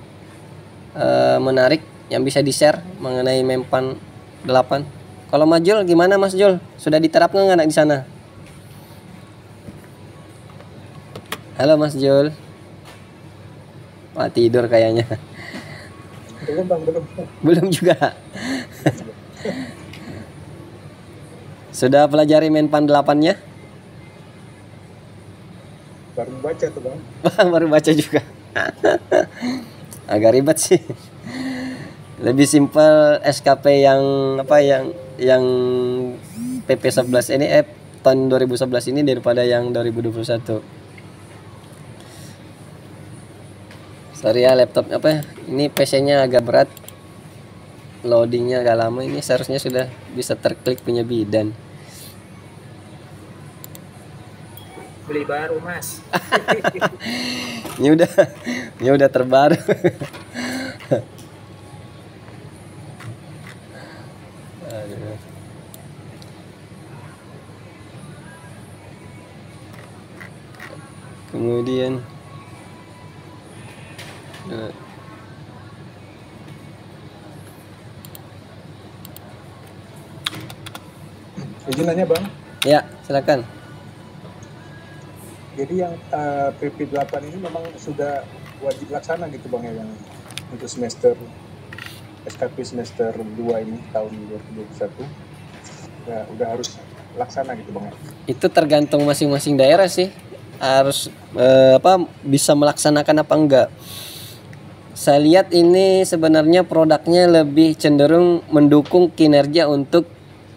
menarik yang bisa di-share mengenai Menpan 8? Kalau Mas Jul gimana Mas Jul? Sudah diterapkan nggak di sana? Halo Mas Jul. Wah, tidur kayaknya. Belum Bang, belum. Belum juga. Sudah pelajari Menpan 8-nya? Baru baca tuh Bang. Baru baca juga. Agak ribet sih. Lebih simpel SKP yang apa yang PP 11 ini tahun 2011 ini daripada yang 2021. Sorry ya, laptop ini PC-nya agak berat. Loadingnya agak lama, ini seharusnya sudah bisa terklik punya bidan. Beli baru Mas. ini udah terbaru. Kemudian Izin nanya Bang. ya, silakan. Jadi yang PP 8 ini memang sudah wajib laksana gitu Bang ya, yang untuk semester SKP semester 2 ini tahun 2021 udah harus laksana gitu Bang ya. Itu tergantung masing-masing daerah sih, harus bisa melaksanakan apa enggak. Saya lihat ini sebenarnya produknya lebih cenderung mendukung kinerja untuk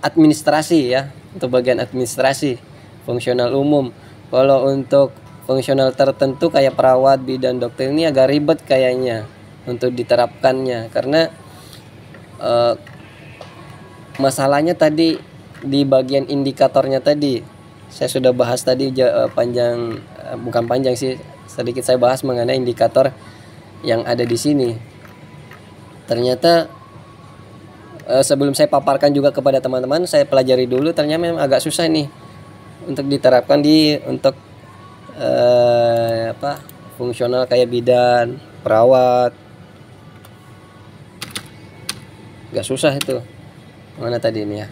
administrasi ya, untuk bagian administrasi fungsional umum. Kalau untuk fungsional tertentu kayak perawat, bidan, dokter ini agak ribet kayaknya untuk diterapkannya, karena masalahnya tadi di bagian indikatornya tadi saya sudah bahas tadi panjang, bukan panjang sih, sedikit saya bahas mengenai indikator yang ada di sini. Ternyata sebelum saya paparkan juga kepada teman-teman, saya pelajari dulu, ternyata memang agak susah nih untuk diterapkan untuk fungsional kayak bidan, perawat. Agak susah itu. Mana tadi ini ya?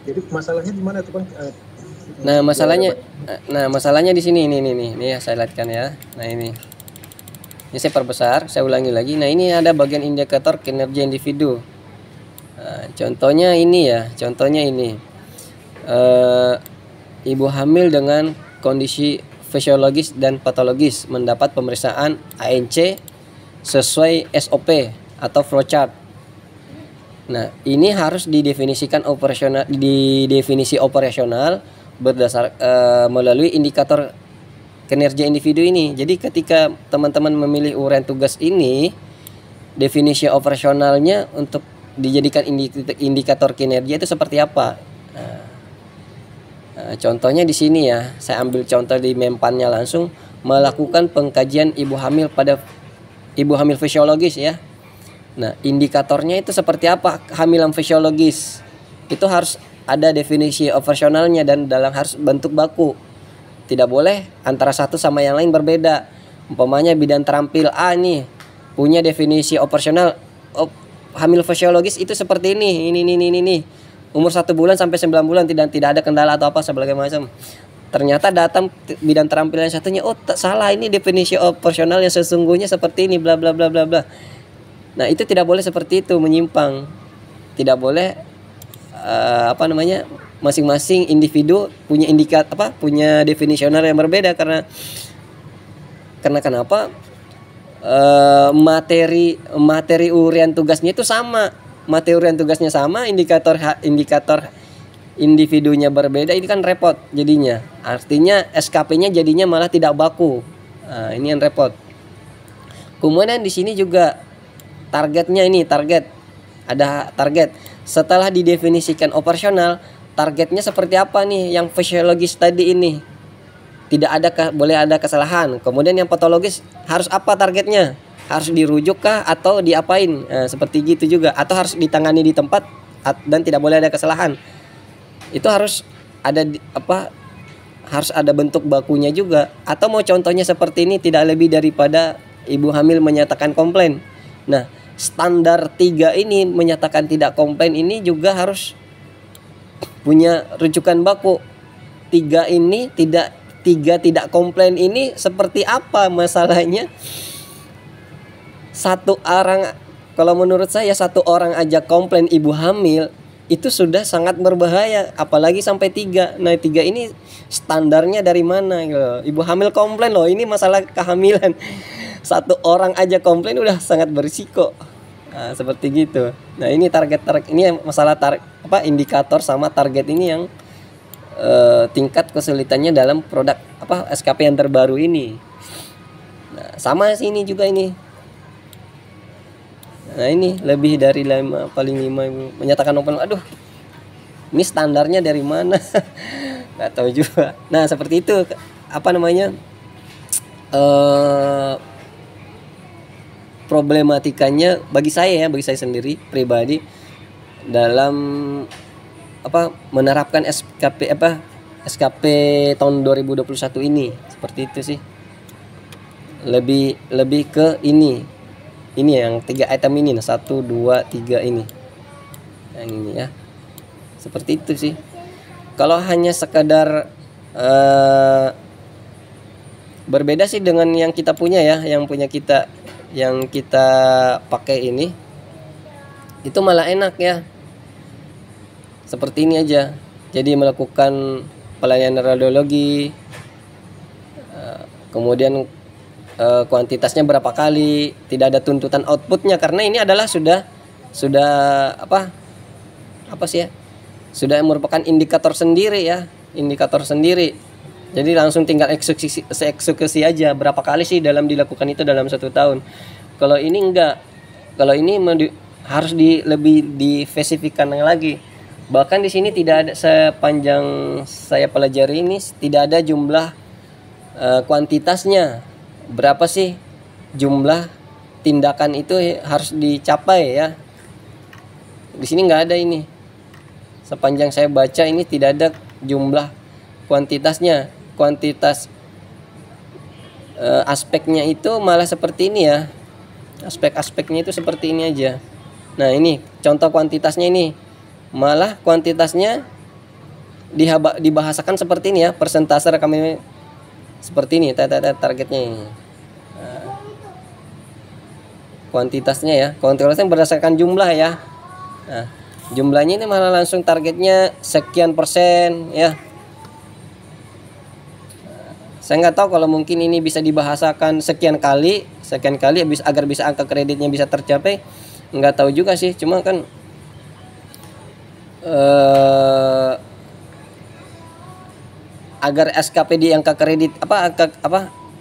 Jadi masalahnya di mana tuh Bang? Masalahnya di sini ini ya, saya lihatkan ya. Nah ini saya perbesar, saya ulangi lagi. Nah ini ada bagian indikator kinerja individu. Nah, contohnya ini ya, ibu hamil dengan kondisi fisiologis dan patologis mendapat pemeriksaan ANC sesuai SOP atau flowchart. Nah, ini harus didefinisikan definisi operasional berdasar melalui indikator kinerja individu ini. Jadi ketika teman-teman memilih uraian tugas ini, definisi operasionalnya untuk dijadikan indikator kinerja itu seperti apa? Nah, contohnya di sini ya, saya ambil contoh di mempannya langsung, melakukan pengkajian ibu hamil pada ibu hamil fisiologis ya. Nah, indikatornya itu seperti apa kehamilan fisiologis? Itu harus ada definisi operasionalnya dan dalam harus bentuk baku. Tidak boleh antara satu sama yang lain berbeda. Umpamanya bidan terampil A nih punya definisi operasional hamil fisiologis itu seperti ini. Umur 1 bulan sampai 9 bulan tidak ada kendala atau apa sebagainya macam. Ternyata datang bidan terampil yang satunya, salah, ini definisi operasional yang sesungguhnya seperti ini, bla bla bla bla bla. Nah, itu tidak boleh seperti itu, menyimpang. Tidak boleh masing-masing individu punya punya definisional yang berbeda karena kenapa? Materi uraian tugasnya itu sama. Materi uraian tugasnya sama, indikator individunya berbeda, ini kan repot jadinya. Artinya SKP-nya jadinya malah tidak baku. Nah, ini yang repot. Kemudian di sini juga targetnya ada target. Setelah didefinisikan operasional, targetnya seperti apa nih yang fisiologis tadi ini? Tidak ada boleh ada kesalahan. Kemudian yang patologis harus apa targetnya? Harus dirujuk kah atau diapain? Nah, seperti gitu juga, atau harus ditangani di tempat dan tidak boleh ada kesalahan. Itu harus ada harus ada bentuk bakunya juga. Atau mau contohnya seperti ini, tidak lebih daripada ibu hamil menyatakan komplain. Nah, standar 3 ini menyatakan tidak komplain ini juga harus punya rujukan baku. 3 tidak komplain ini seperti apa masalahnya? Satu orang, kalau menurut saya satu orang aja komplain ibu hamil itu sudah sangat berbahaya, apalagi sampai 3. Nah, 3 ini standarnya dari mana gitu. Ibu hamil komplain loh, ini masalah kehamilan. Satu orang aja komplain udah sangat berisiko. Nah, seperti gitu. Nah, ini target ini masalah indikator sama target ini yang tingkat kesulitannya dalam produk SKP yang terbaru ini. Nah, sama sih ini juga ini. Nah, ini lebih dari 5 menyatakan open. Aduh, ini standarnya dari mana? Nggak tahu juga. Nah, seperti itu problematikanya bagi saya sendiri pribadi dalam menerapkan SKP tahun 2021 ini. Seperti itu sih. Lebih ke ini yang 3 item ini, 1, 2, 3 ini. Yang ini ya. Seperti itu sih. Kalau hanya sekadar berbeda sih dengan yang kita punya ya, yang kita pakai ini, itu malah enak ya. Seperti ini aja. Jadi melakukan pelayanan radiologi, kemudian kuantitasnya berapa kali, tidak ada tuntutan outputnya karena ini adalah sudah sudah merupakan indikator sendiri ya, jadi langsung tinggal eksekusi aja berapa kali sih dilakukan itu dalam 1 tahun. Kalau ini enggak, kalau ini harus lebih dispesifikkan lagi. Bahkan di sini tidak ada, sepanjang saya pelajari ini tidak ada jumlah kuantitasnya. Berapa sih jumlah tindakan itu harus dicapai ya. Di sini nggak ada ini. Sepanjang saya baca ini tidak ada jumlah kuantitasnya. Kuantitas aspeknya itu malah seperti ini ya. Aspek-aspeknya itu seperti ini aja. Nah ini contoh kuantitasnya ini, malah kuantitasnya dibahasakan seperti ini ya, persentase rekam ini seperti ini, targetnya ini. Nah, kuantitasnya ya, kuantitasnya berdasarkan jumlah ya. Nah, jumlahnya ini malah langsung targetnya sekian persen ya. Saya nggak tahu kalau mungkin ini bisa dibahasakan sekian kali agar bisa angka kreditnya bisa tercapai. Nggak tahu juga sih, cuma kan agar SKP di angka kredit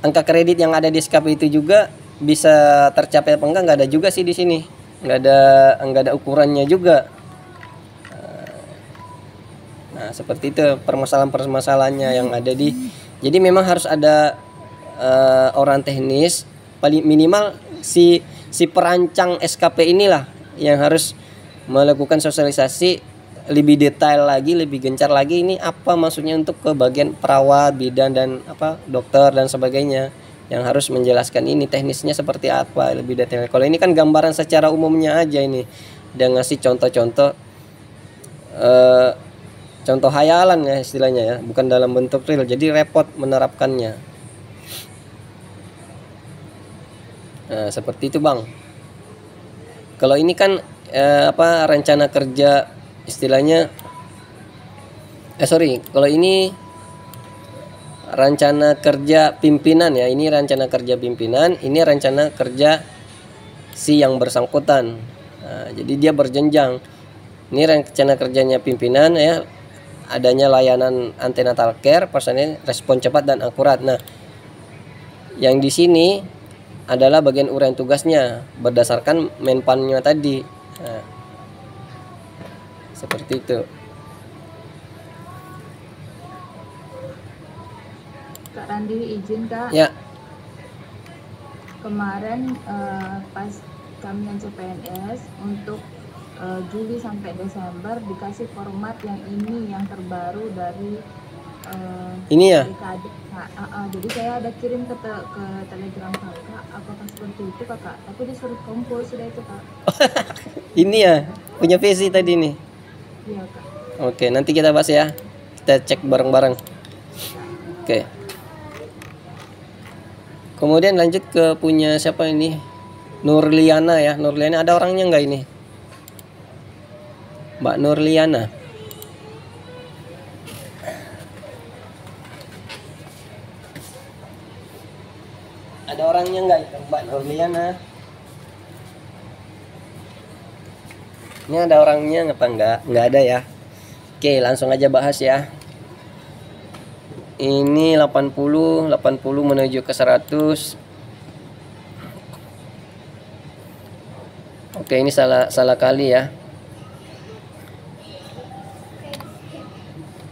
angka kredit yang ada di SKP itu juga bisa tercapai apa enggak ada juga sih di sini. Nggak ada ukurannya juga. Nah, seperti itu permasalahan-permasalahannya yang ada di. Jadi memang harus ada orang teknis, paling minimal si perancang SKP inilah yang harus melakukan sosialisasi lebih detail lagi, lebih gencar lagi, ini apa maksudnya untuk ke bagian perawat, bidan dan dokter dan sebagainya, yang harus menjelaskan ini teknisnya seperti apa lebih detail. Kalau ini kan gambaran secara umumnya aja ini, dan ngasih contoh-contoh contoh hayalan ya istilahnya ya, bukan dalam bentuk real, jadi repot menerapkannya. Nah, seperti itu Bang. Kalau ini kan rencana kerja istilahnya kalau ini rencana kerja pimpinan ya, ini rencana kerja pimpinan, ini rencana kerja si yang bersangkutan. Nah, jadi dia berjenjang. Ini rencana kerjanya pimpinan ya, adanya layanan antenatal care, personil respon cepat dan akurat. Nah, yang di sini adalah bagian uraian tugasnya berdasarkan menpannya tadi. Nah, seperti itu. Kak Randi izin Kak. Ya. Kemarin pas kami yang CPNS untuk Juli sampai Desember dikasih format yang ini yang terbaru dari ini ya. Jadi saya ada kirim ke Telegram Kakak, apakah seperti itu Kakak? Tapi disuruh kompos sudah itu Kak. Ini ya, punya visi tadi nih. Iya Kak. Oke, nanti kita bahas ya. Kita cek bareng-bareng. Oke. Kemudian lanjut ke punya siapa ini? Nurliana ya. Nurliana ada orangnya nggak ini? Mbak Nurliana. Ada orangnya nggak itu Mbak Nurliana? Ini ada orangnya apa enggak? Nggak ada ya. Oke, langsung aja bahas ya. Ini 80 menuju ke 100. Oke, ini salah kali ya.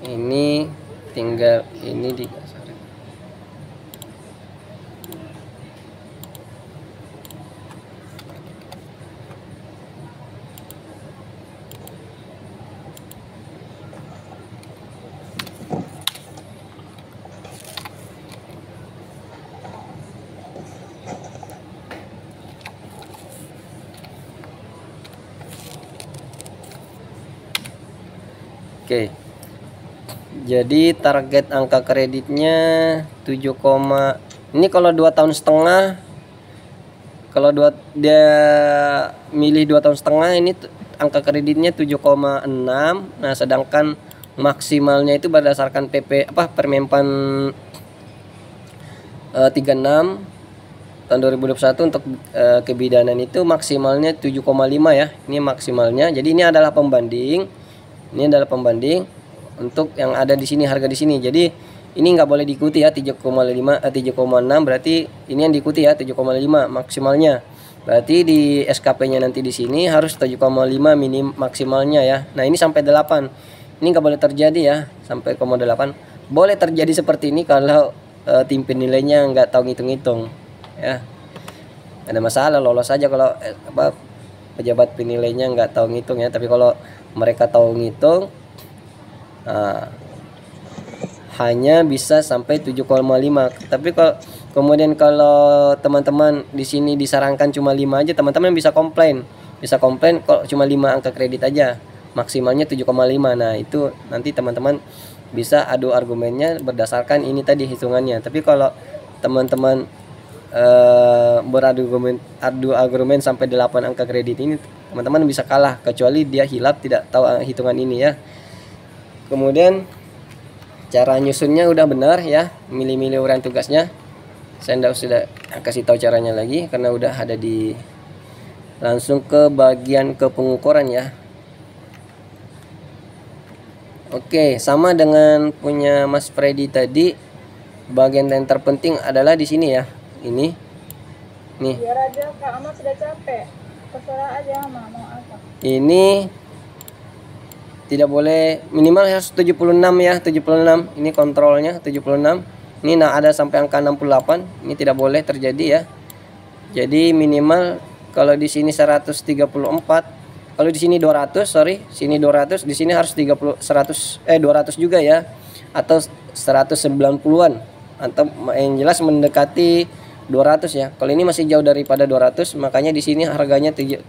Ini tinggal ini di Oke. Jadi target angka kreditnya 7, ini kalau 2 tahun setengah, kalau dia milih 2 tahun setengah ini angka kreditnya 7,6. Nah, sedangkan maksimalnya itu berdasarkan Permenpan 36 tahun 2021 untuk kebidanan itu maksimalnya 7,5 ya. Ini maksimalnya. Jadi ini adalah pembanding. Ini adalah pembanding untuk yang ada di sini, harga di sini. Jadi ini nggak boleh diikuti ya, 3,6 berarti ini yang diikuti ya 7,5 maksimalnya. Berarti di SKP-nya nanti di sini harus 7,5 minim maksimalnya ya. Nah, ini sampai 8. Ini nggak boleh terjadi ya, sampai 8. Boleh terjadi seperti ini kalau tim penilainya nggak tahu ngitung-ngitung ya. Ada masalah, lolos aja kalau pejabat penilainya nggak tahu ngitung ya. Tapi kalau mereka tahu ngitung, hanya bisa sampai 7,5. Tapi kalau kemudian kalau teman-teman di sini disarankan cuma 5 aja, teman-teman bisa komplain kalau cuma 5 angka kredit aja, maksimalnya 7,5. Nah, itu nanti teman-teman bisa adu argumennya berdasarkan ini tadi hitungannya. Tapi kalau teman-teman adu argumen sampai 8 angka kredit ini, teman-teman bisa kalah kecuali dia hilap tidak tahu hitungan ini ya. Kemudian cara nyusunnya udah benar ya, milih-milih uraian tugasnya. Saya sudah kasih tahu caranya lagi karena udah ada di langsung ke bagian ke pengukuran ya. Oke, sama dengan punya Mas Freddy tadi, bagian yang terpenting adalah di sini ya. Ini nih. Biar aja Kak Ahmad sudah capek. Terserah aja mau apa. Ini tidak boleh, minimal harus 76 ya, 76. Ini kontrolnya 76. Ini nah ada sampai angka 68. Ini tidak boleh terjadi ya. Jadi minimal kalau di sini 134, kalau di sini 200, sini 200, di sini harus 200 juga ya. Atau 190-an atau yang jelas mendekati 200 ya. Kalau ini masih jauh daripada 200, makanya di sini harganya 76.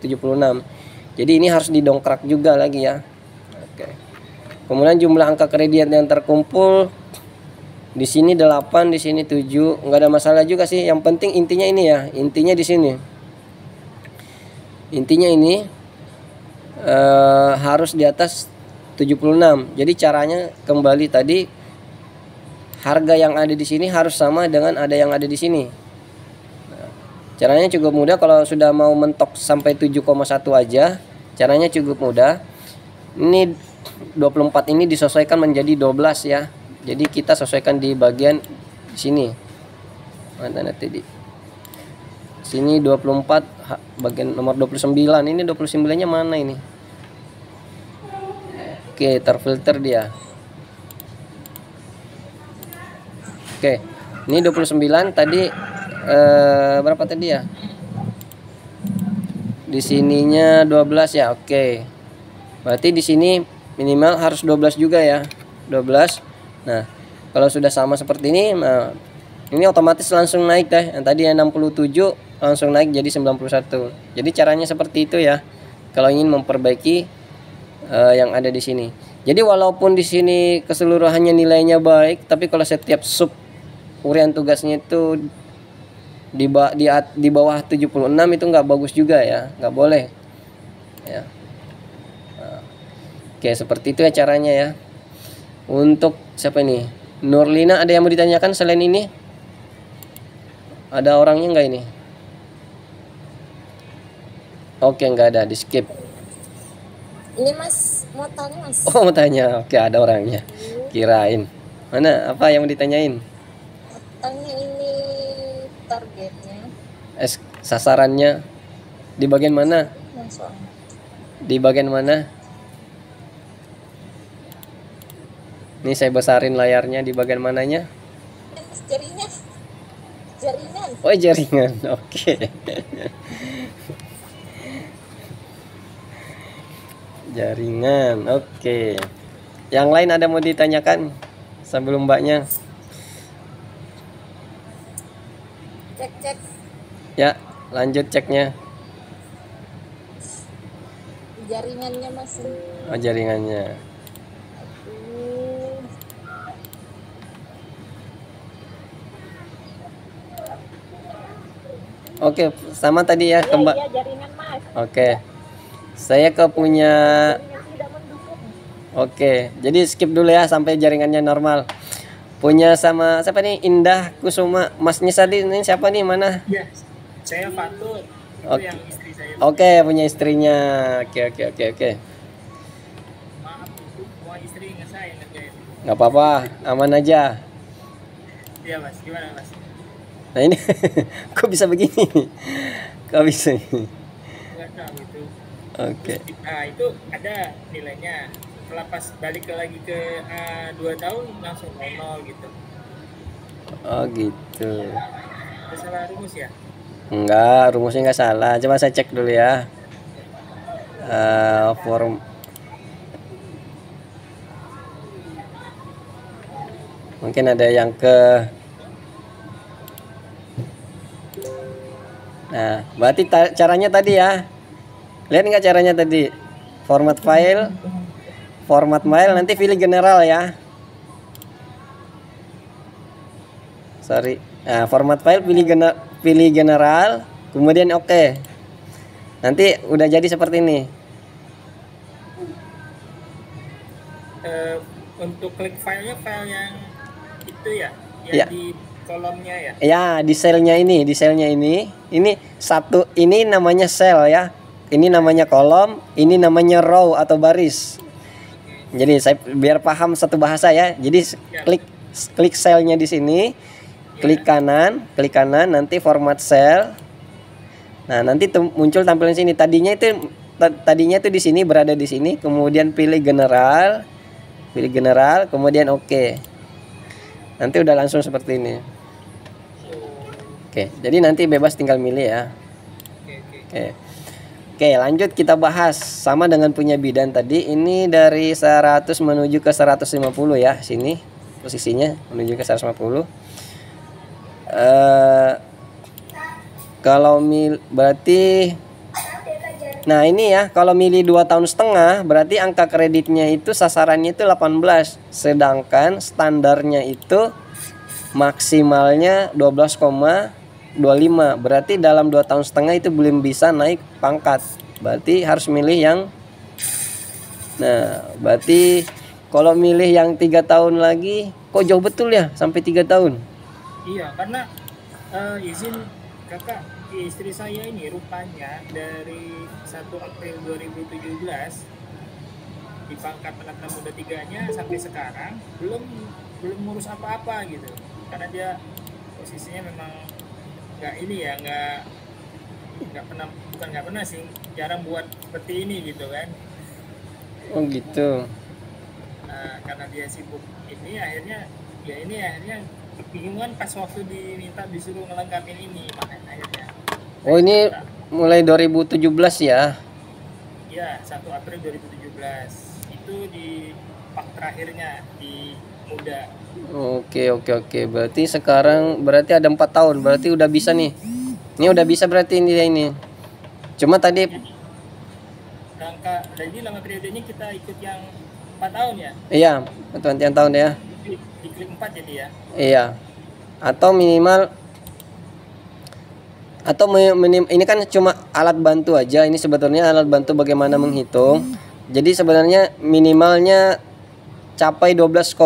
Jadi ini harus didongkrak juga lagi ya. Oke. Kemudian jumlah angka kredit yang terkumpul di sini 8, di sini 7, nggak ada masalah juga sih. Yang penting intinya ini ya, intinya di sini. Intinya ini harus di atas 76. Jadi caranya kembali tadi, harga yang ada di sini harus sama dengan ada yang ada di sini. Caranya cukup mudah. Kalau sudah mau mentok sampai 7,1 aja, caranya cukup mudah. Ini 24 ini disesuaikan menjadi 12 ya. Jadi kita sesuaikan di bagian sini. Mana nanti di sini 24 bagian nomor 29. Ini 29-nya mana ini? Oke, terfilter dia. Oke. Ini 29 tadi berapa tadi ya? Di sininya 12 ya. Oke. Berarti di sini minimal harus 12 juga ya. 12. Nah, kalau sudah sama seperti ini, nah ini otomatis langsung naik deh. Yang tadi yang 67 langsung naik jadi 91. Jadi caranya seperti itu ya. Kalau ingin memperbaiki yang ada di sini. Jadi walaupun di sini keseluruhannya nilainya baik, tapi kalau setiap sub uraian tugasnya itu di bawah 76 itu nggak bagus juga ya, nggak boleh ya. Oke, seperti itu ya caranya ya. Untuk siapa ini, Nurlina, ada yang mau ditanyakan selain ini? Ada orangnya nggak ini? Oke, nggak ada, di skip. Ini Mas mau tanya Mas. Oh, mau tanya. Oke, ada orangnya, kirain. Mana, apa yang mau ditanyain? Tanya ini targetnya. Sasarannya di bagian mana? Di bagian mana? Ini saya besarin layarnya, di bagian mananya? Jaringan. Jaringan. Oh, jaringan. Oke. Jaringan. Oke. Yang lain ada mau ditanyakan sebelum Mbaknya? Cek. Ya, lanjut ceknya. Jaringannya Mas. Oh, jaringannya. Oke, sama tadi ya, Mbak. Iya, jaringan Mas. Oke. Saya punya. Jaringan tidak mendukung. Oke, jadi skip dulu ya sampai jaringannya normal. Punya sama siapa nih? Indah Kusuma. Masnya tadi ini siapa nih? Mana? Ya, saya Fatul. Itu Oke. yang istri saya. Oke, punya istrinya. Oke. Maaf, itu semua istri nggak saya ngerjain. Nggak apa-apa, aman aja. Iya Mas, gimana Mas? Nah ini kok bisa begini? Kok bisa? nggak tahu itu. Oke. Nah itu ada nilainya. Setelah pas balik lagi ke 2 tahun langsung 0 gitu. Oh gitu. Itu salah rumus ya? Enggak, rumusnya enggak salah. Coba saya cek dulu ya. Form mungkin ada yang ke. Nah, berarti caranya tadi ya. Lihat nggak caranya tadi? Format file, nanti pilih general ya. Sorry. Nah, format file pilih general, kemudian oke. Nanti udah jadi seperti ini. Untuk klik filenya file yang itu ya, yang Ya. di kolomnya ya. Ya, di selnya ini. Ini satu, ini namanya sel ya. Ini namanya kolom, ini namanya row atau baris. Jadi saya biar paham satu bahasa ya. Jadi klik selnya di sini, klik kanan, nanti format sel. Nah, nanti muncul tampilan sini. Tadinya itu di sini, berada di sini, kemudian pilih general, kemudian oke. Nanti udah langsung seperti ini. Oke, jadi nanti bebas tinggal milih ya. Oke, lanjut kita bahas sama dengan punya bidan tadi. Ini dari 100 menuju ke 150 ya, sini posisinya menuju ke 150. Kalau berarti, nah ini ya, kalau milih 2,5 tahun berarti angka kreditnya itu sasarannya itu 18, sedangkan standarnya itu maksimalnya 12,25. Berarti dalam 2,5 tahun itu belum bisa naik pangkat. Berarti harus milih yang, nah berarti kalau milih yang 3 tahun lagi, kok jauh betul ya sampai 3 tahun? Iya, karena izin kakak, istri saya ini rupanya dari 1 April 2017 di pangkat penata muda 3-nya sampai sekarang belum ngurus apa-apa gitu, karena dia posisinya memang nggak pernah sih, jarang buat seperti ini gitu kan. Oh gitu. Karena dia sibuk ini akhirnya kebingungan pas waktu disuruh ngelengkapin ini, makanya akhirnya. Oh ini mulai 2017 ya? Iya, 1 April 2017 itu di pak terakhirnya di muda. Oke. Berarti sekarang berarti ada 4 tahun. Berarti udah bisa nih. Ini udah bisa berarti ini. Cuma tadi Jadi lama periodenya kita ikut yang 4 tahun ya? iya, pergantian tahun ya. Di klik 4 jadi ya? Iya. Atau minimal ini kan cuma alat bantu aja. Ini sebetulnya alat bantu bagaimana menghitung. Jadi sebenarnya minimalnya capai 12,5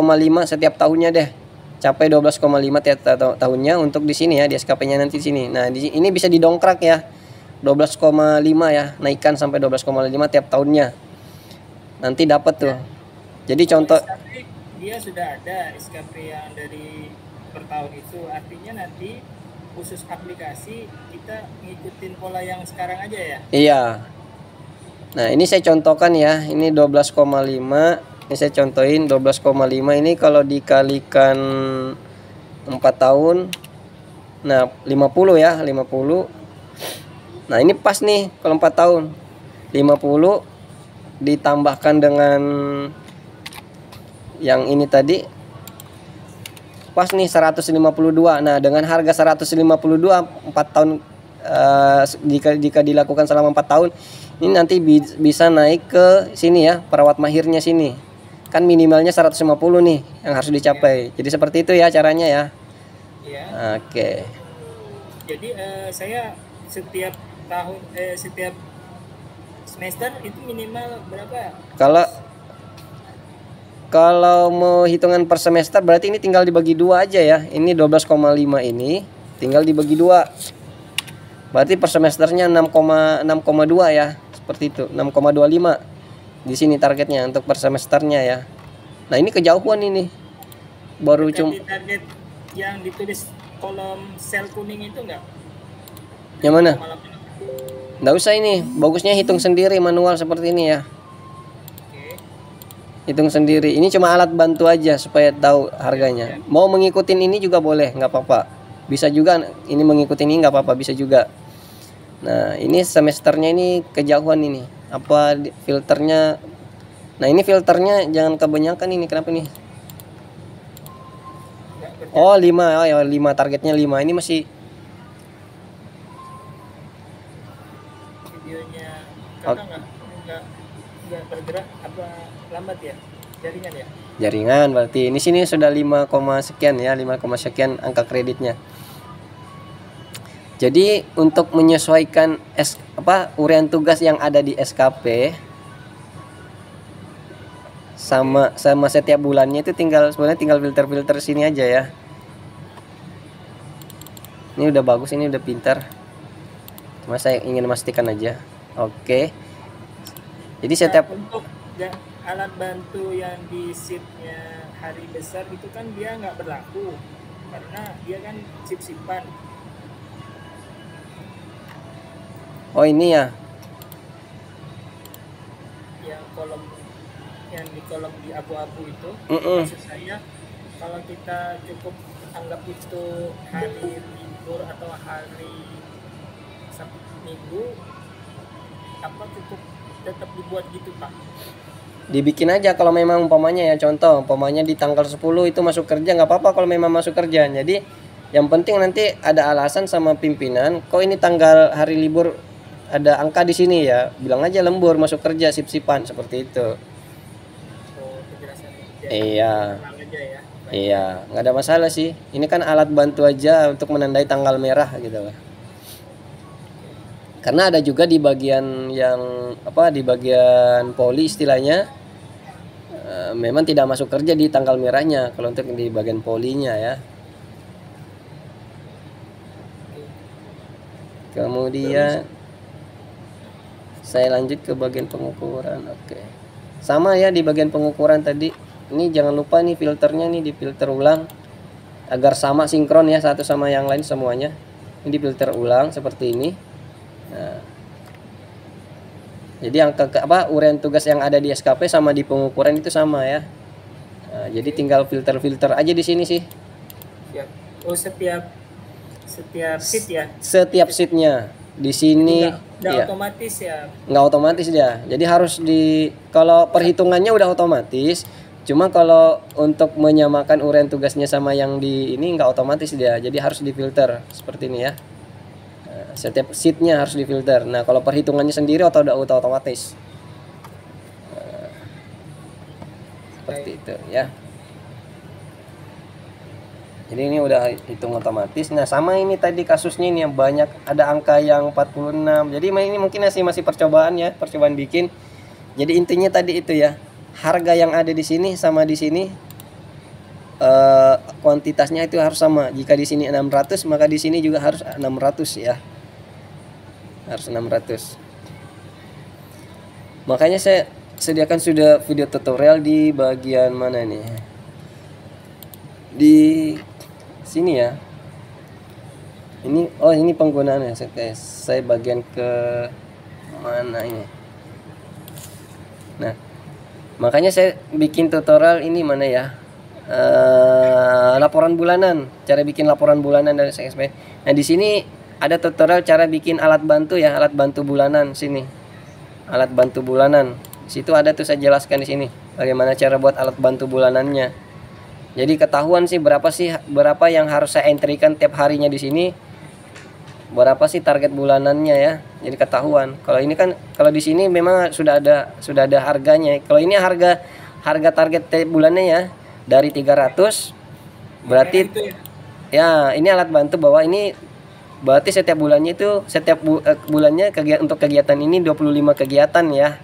setiap tahunnya deh. Capai 12,5 tiap tahunnya untuk di sini ya, di SKP-nya nanti di sini. Nah, ini bisa didongkrak ya. 12,5 ya, naikkan sampai 12,5 tiap tahunnya. Nanti dapat tuh. Jadi contoh dia sudah ada SKP yang dari per tahun itu, artinya nanti khusus aplikasi kita ngikutin pola yang sekarang aja ya. Iya. Nah, ini saya contohkan ya. Ini 12,5. Ini saya contohin 12,5 ini kalau dikalikan 4 tahun. Nah, 50 ya, 50. Nah, ini pas nih kalau 4 tahun. 50 ditambahkan dengan yang ini tadi. Pas nih 152. Nah, dengan harga 152 4 tahun jika dilakukan selama 4 tahun, ini nanti bisa naik ke sini ya, perawat mahirnya sini. Kan minimalnya 150 nih yang harus dicapai. Jadi seperti itu ya caranya ya. Iya. Oke. Jadi saya setiap tahun setiap semester itu minimal berapa? Kalau mau hitungan per semester berarti ini tinggal dibagi 2 aja ya. Ini 12,5 ini tinggal dibagi 2. Berarti per semesternya 6,2 ya. Seperti itu, 6,25. Di sini targetnya untuk per semesternya ya. Nah, ini kejauhan ini. Baru cuma target yang ditulis kolom sel kuning itu enggak? yang mana? Nggak usah ini, bagusnya hitung sendiri manual seperti ini ya. Oke. Hitung sendiri. Ini cuma alat bantu aja supaya tahu harganya. Mau mengikutin ini juga boleh, nggak apa-apa. Bisa juga ini mengikuti ini nggak apa-apa, bisa juga. Nah ini semesternya ini kejauhan ini. Apa filternya? Nah ini filternya jangan kebanyakan ini. Kenapa nih? Oh 5, oh ya 5 targetnya 5. Ini masih Videonya Oh. kakak nggak bergerak apa lambat ya? Jaringan ya? jaringan berarti. Ini sini sudah 5, sekian ya, 5, sekian angka kreditnya. Jadi untuk menyesuaikan urian tugas yang ada di SKP sama setiap bulannya itu sebenarnya tinggal filter sini aja ya. Ini udah bagus, ini udah pintar. Cuma saya ingin memastikan aja. Oke. Jadi setiap Untuk alat bantu yang di shiftnya hari besar itu kan dia nggak berlaku karena dia kan sip-sipan. oh ini ya. Yang di kolom di abu-abu itu, maksud saya kalau kita cukup anggap itu hari libur atau hari Sabtu Minggu, apa cukup tetap dibuat gitu Pak? Dibikin aja kalau memang umpamanya ya, contoh umpamanya di tanggal 10 itu masuk kerja, nggak apa-apa kalau memang masuk kerja. Jadi yang penting nanti ada alasan sama pimpinan, kok ini tanggal hari libur ada angka di sini ya, bilang aja lembur masuk kerja sip-sipan seperti itu. Oh, penjelasannya. Iya. Tenang aja ya. Iya, nggak ada masalah sih. Ini kan alat bantu aja untuk menandai tanggal merah gitu lah. Karena ada juga di bagian di bagian poli istilahnya memang tidak masuk kerja di tanggal merahnya kalau untuk di bagian polinya ya. Kemudian saya lanjut ke bagian pengukuran. Oke. Sama ya di bagian pengukuran tadi. Ini jangan lupa nih filternya nih difilter ulang agar sama sinkron ya satu sama yang lain semuanya. Ini difilter ulang seperti ini. Nah, jadi urian tugas yang ada di SKP sama di pengukuran itu sama ya. Nah, jadi tinggal filter aja di sini sih. Siap. Oh, setiap sheet ya. Setiap sheetnya di sini Nggak ya. otomatis ya. Nggak otomatis dia. Jadi harus kalau perhitungannya udah otomatis. Cuma kalau untuk menyamakan urian tugasnya sama yang di ini nggak otomatis dia. Jadi harus difilter seperti ini ya. Setiap sheetnya harus difilter. Nah kalau perhitungannya sendiri udah otomatis seperti itu ya. Jadi ini udah hitung otomatis. Nah sama ini tadi kasusnya ini yang banyak ada angka yang 46. Jadi ini mungkin masih percobaan ya, percobaan bikin. Jadi intinya tadi itu ya, harga yang ada di sini sama di sini kuantitasnya itu harus sama. Jika di sini 600 maka di sini juga harus 600 ya. Harus 600. Makanya saya sediakan sudah video tutorial di bagian mana nih? Di sini ya. Ini penggunaannya. Saya bagian ke mana ini? Nah, makanya saya bikin tutorial ini mana ya? Laporan bulanan, cara bikin laporan bulanan dari SKP. Nah, di sini ada tutorial cara bikin alat bantu ya, alat bantu bulanan sini. Alat bantu bulanan. Di situ ada tuh saya jelaskan di sini bagaimana cara buat alat bantu bulanannya. Jadi ketahuan sih berapa yang harus saya entrykan tiap harinya di sini. Berapa sih target bulanannya ya. Jadi ketahuan. Kalau ini kan kalau di sini memang sudah ada harganya. Kalau ini harga target tiap bulannya ya dari 300 berarti ya ini alat bantu bahwa ini berarti setiap bulannya itu bulannya untuk kegiatan ini 25 kegiatan ya.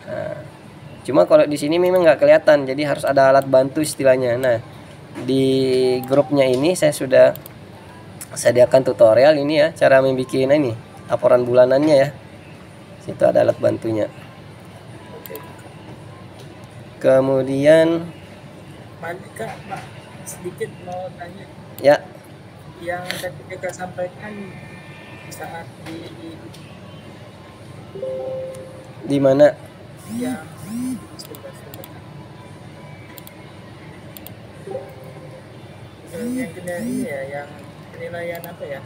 Nah, cuma kalau di sini memang nggak kelihatan, jadi harus ada alat bantu istilahnya. Nah, di grupnya ini saya sudah sediakan tutorial ini ya, cara membuat ini laporan bulanannya ya. Situ ada alat bantunya. Kemudian Kak, sedikit mau tanya. ya, Yang tadi Kakak sampaikan saat Di mana? yang sebentar. Yang kena ini ya, yang penilaian apa ya?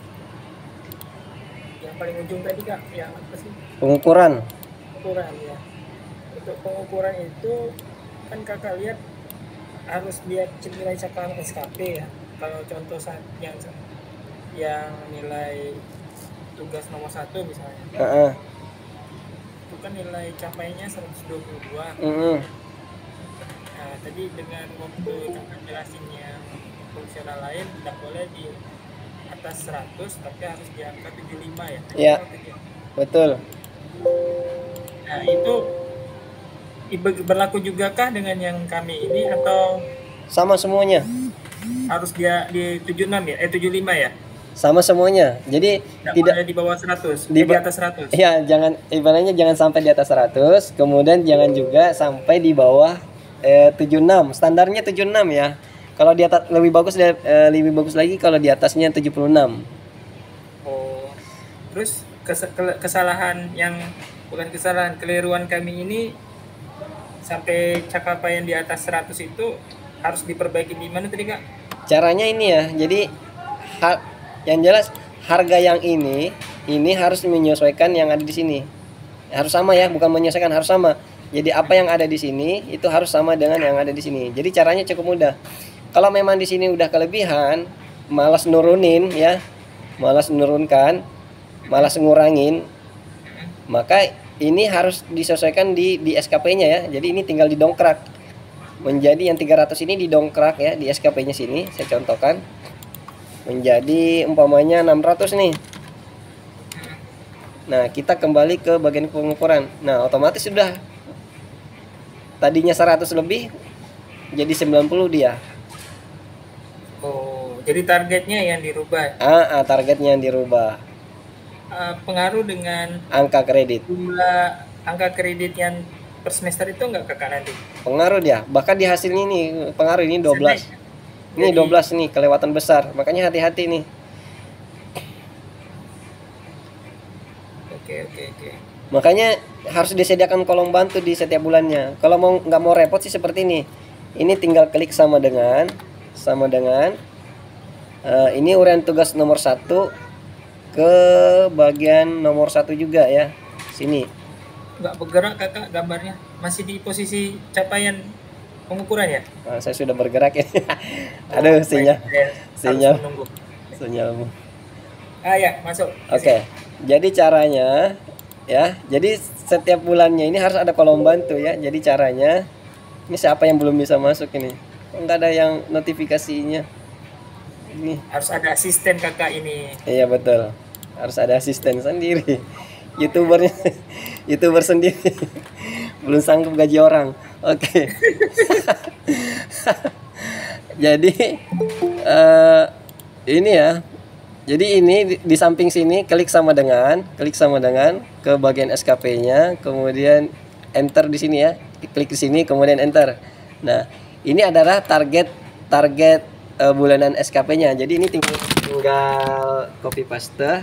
Yang paling ujung tadi Kak, yang apa sih? Pengukuran. Pengukuran ya. Untuk pengukuran itu kan Kakak lihat harus lihat nilai capaian SKP ya. Kalau contoh saat yang nilai tugas nomor 1 misalnya, Heeh. itu kan nilai capaiannya 122. Nah, tadi dengan waktu Kakak jelasin yang fungsional lain tidak boleh di atas 100 tapi harus di angka 75 ya. Iya. Betul. Nah, itu berlaku juga kah dengan yang kami ini atau Sama semuanya. harus dia di 76 ya? 75 ya? Sama semuanya. Jadi Tidak boleh di bawah 100, di atas 100. Ya, jangan ibaratnya jangan sampai di atas 100, kemudian jangan juga sampai di bawah 76. Standarnya 76 ya. Kalau di atas lebih bagus lagi kalau di atasnya 76. Oh. Terus kesalahan yang bukan kesalahan, keliruan kami ini sampai capaian di atas 100 itu harus diperbaiki di mana tadi Kak? Caranya ini ya. Jadi yang jelas harga yang ini harus menyesuaikan yang ada di sini. Harus sama ya, bukan menyesuaikan, harus sama. Jadi apa yang ada di sini itu harus sama dengan yang ada di sini. Jadi caranya cukup mudah. Kalau memang di sini udah kelebihan, malas nurunin ya, malas menurunkan, malas ngurangin, maka ini harus disesuaikan di SKP-nya ya. Jadi ini tinggal didongkrak. Menjadi yang 300 ini didongkrak ya di SKP-nya sini, saya contohkan. Menjadi umpamanya 600 nih. Nah, kita kembali ke bagian pengukuran. Nah, otomatis sudah tadinya 100 lebih jadi 90 dia. Oh, jadi targetnya yang dirubah. Targetnya yang dirubah. Pengaruh dengan Angka kredit. jumlah angka kredit yang per semester itu enggak Kakak nanti? Pengaruh dia. Bahkan di hasilnya ini pengaruh ini 12. Ini 12 nih, kelewatan besar. Makanya hati-hati nih. Oke. Makanya harus disediakan kolom bantu di setiap bulannya. Kalau nggak mau repot sih seperti ini. Ini tinggal klik sama dengan ini uraian tugas nomor 1 ke bagian nomor 1 juga ya. Sini. Nggak bergerak Kakak gambarnya? Masih di posisi capaian pengukuran ya? Nah, saya sudah bergerak ya. Aduh, sinyalmu. Ya, masuk. Oke. Jadi caranya ya. Jadi setiap bulannya ini harus ada kolom bantu ya. Jadi caranya ini siapa yang belum bisa masuk ini? Enggak ada yang notifikasinya. Ini Harus ada asisten Kakak ini. iya betul. Harus ada asisten sendiri. YouTuber sendiri. Belum sanggup gaji orang. Oke. Jadi ini ya. Jadi ini di samping sini klik sama dengan ke bagian SKP-nya, kemudian enter di sini ya. Klik di sini kemudian enter. Nah, ini adalah target bulanan SKP-nya. Jadi ini tinggal copy paste,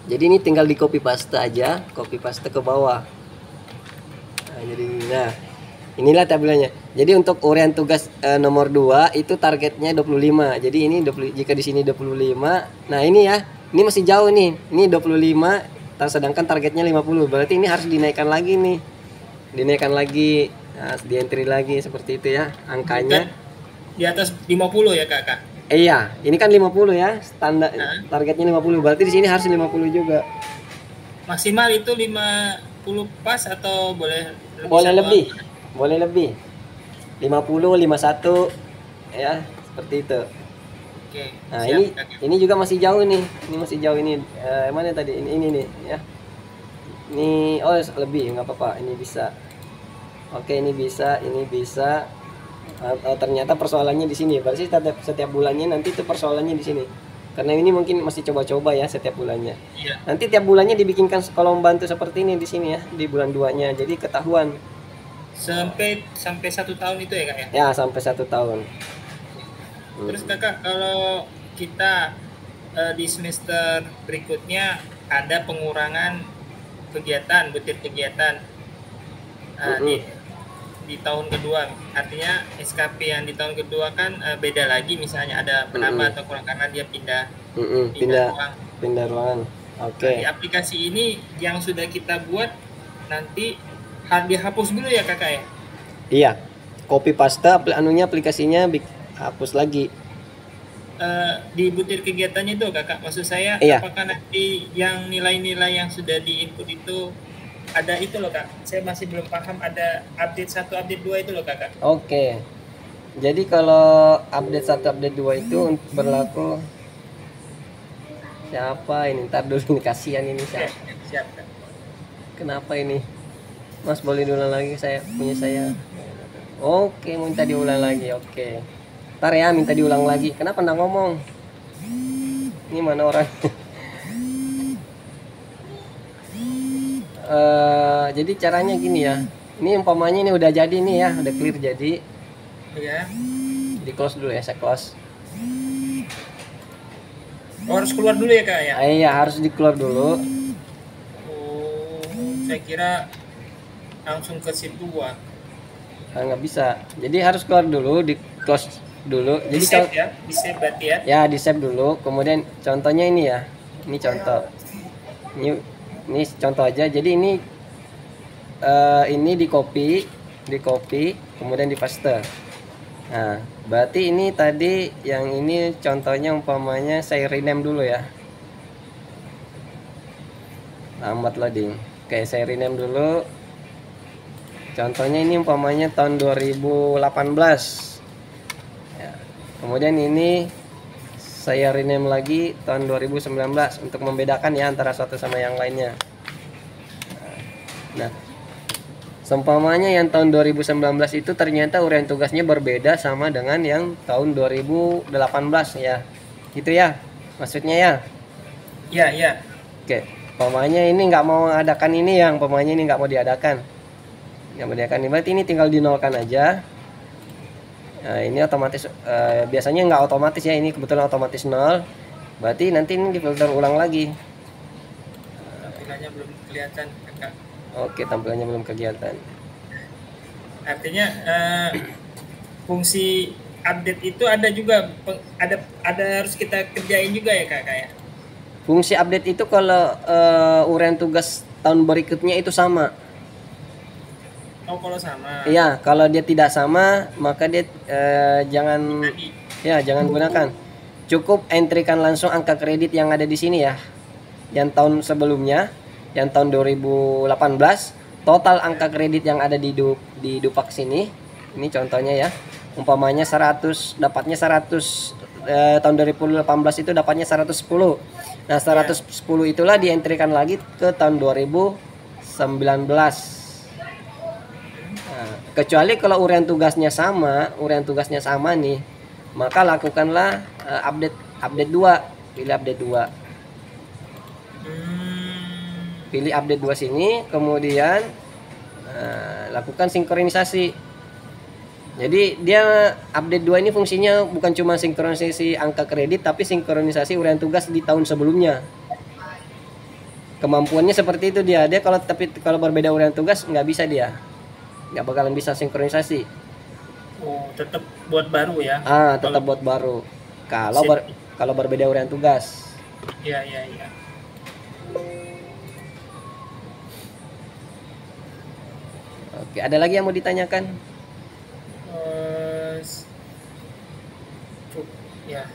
Jadi ini tinggal di copy paste aja, copy paste ke bawah. Nah, inilah tabelnya. Jadi untuk uraian tugas nomor 2 itu targetnya 25. Jadi ini jika di sini 25. Nah, ini ya. Ini masih jauh nih. Ini 25 sedangkan targetnya 50. Berarti ini harus dinaikkan lagi nih. Dinaikkan lagi. Nah, di entry lagi seperti itu ya angkanya. Di atas 50 ya Kakak? Iya, ini kan 50 ya. Standar targetnya 50. Berarti di sini harus 50 juga. Maksimal itu 50 pas atau boleh lebih? Boleh lebih. 50, 51 ya, seperti itu. Oke. Nah, siap, ini juga masih jauh nih. Ini masih jauh ini. Mana tadi? Ini nih ya. Ini lebih nggak apa-apa. Ini bisa. Oke, ini bisa. Ternyata persoalannya di sini. Berarti setiap bulannya nanti itu persoalannya di sini. Karena ini mungkin masih coba-coba ya setiap bulannya. Iya. Nanti tiap bulannya dibikinkan kolom bantu seperti ini di sini ya, di bulan 2-nya. Jadi ketahuan. Sampai 1 tahun itu ya Kak ya? Ya, sampai 1 tahun. Terus Kakak kalau kita di semester berikutnya ada pengurangan kegiatan, butir kegiatan di tahun kedua. Artinya SKP yang di tahun kedua kan beda lagi, misalnya ada penambah atau kurang karena dia pindah ruang. Pindah ruangan. Oke. Nah, di aplikasi ini yang sudah kita buat nanti dihapus dulu ya kakak ya? Iya. Copy paste aplikasinya hapus lagi. Di butir kegiatannya itu kakak, maksud saya iya. Apakah nanti yang nilai-nilai yang sudah diinput itu ada itu loh kak, saya masih belum paham, ada update 1 update 2 itu loh kakak. Oke. Jadi kalau update 1 update 2 itu berlaku siapa ini? Ntar dulu nih, kasihan ini siapa? Siap kak. Kenapa ini? Mas boleh diulang lagi, saya punya saya. Oke, minta diulang lagi. Oke. Ntar ya minta diulang lagi. Kenapa nggak ngomong? Ini mana orang? Jadi caranya gini ya. Ini umpamanya ini udah jadi nih ya, udah clear jadi. Ya. Di close dulu ya, saya close. Harus keluar dulu ya kak ya? Iya, harus di keluar dulu. Oh, saya kira langsung ke situ gua. Nggak bisa. Jadi harus keluar dulu, di close dulu. Jadi di save ya, di save berarti ya? Ya, di save dulu. Kemudian contohnya ini ya. Ini contoh. Ini contoh aja. Jadi ini di copy, kemudian di paste. Nah, berarti ini tadi yang ini contohnya umpamanya saya rename dulu ya. Lambat loading. Oke, saya rename dulu. Contohnya ini umpamanya tahun 2018. Ya. Kemudian ini saya rename lagi tahun 2019 untuk membedakan ya antara satu sama yang lainnya. Nah, seumpamanya yang tahun 2019 itu ternyata uraian tugasnya berbeda sama dengan yang tahun 2018 ya. Gitu ya maksudnya ya? Iya, iya. Oke, umpamanya ini nggak mau adakan ini, yang umpamanya ini nggak mau diadakan. Yang membedakan berarti ini tinggal dinolkan aja. Nah, ini otomatis biasanya nggak otomatis ya, ini kebetulan otomatis 0. Berarti nanti ini difilter ulang lagi. Tampilannya belum kelihatan kakak. Oke, tampilannya belum kelihatan. Artinya fungsi update itu ada juga, ada harus kita kerjain juga ya kakak ya? Fungsi update itu kalau uraian tugas tahun berikutnya itu sama. Oh, kalau sama. Iya, kalau dia tidak sama maka dia jangan gunakan. Cukup entrykan langsung angka kredit yang ada di sini ya. Yang tahun sebelumnya, yang tahun 2018, total angka kredit yang ada di Dupak sini. Ini contohnya ya. Umpamanya 100, dapatnya 100 tahun 2018 itu dapatnya 110. Nah, 110 itulah dientrykan lagi ke tahun 2019. Kecuali kalau uraian tugasnya sama nih, maka lakukanlah update 2, pilih update 2. Pilih update 2 sini, kemudian lakukan sinkronisasi. Jadi dia update 2 ini fungsinya bukan cuma sinkronisasi angka kredit, tapi sinkronisasi uraian tugas di tahun sebelumnya. Kemampuannya seperti itu dia. Kalau berbeda uraian tugas nggak bisa dia. Nggak bakalan bisa sinkronisasi. Oh, tetap buat baru ya? Tetap buat baru. Kalau berbeda uraian tugas. Iya. Oke, ada lagi yang mau ditanyakan?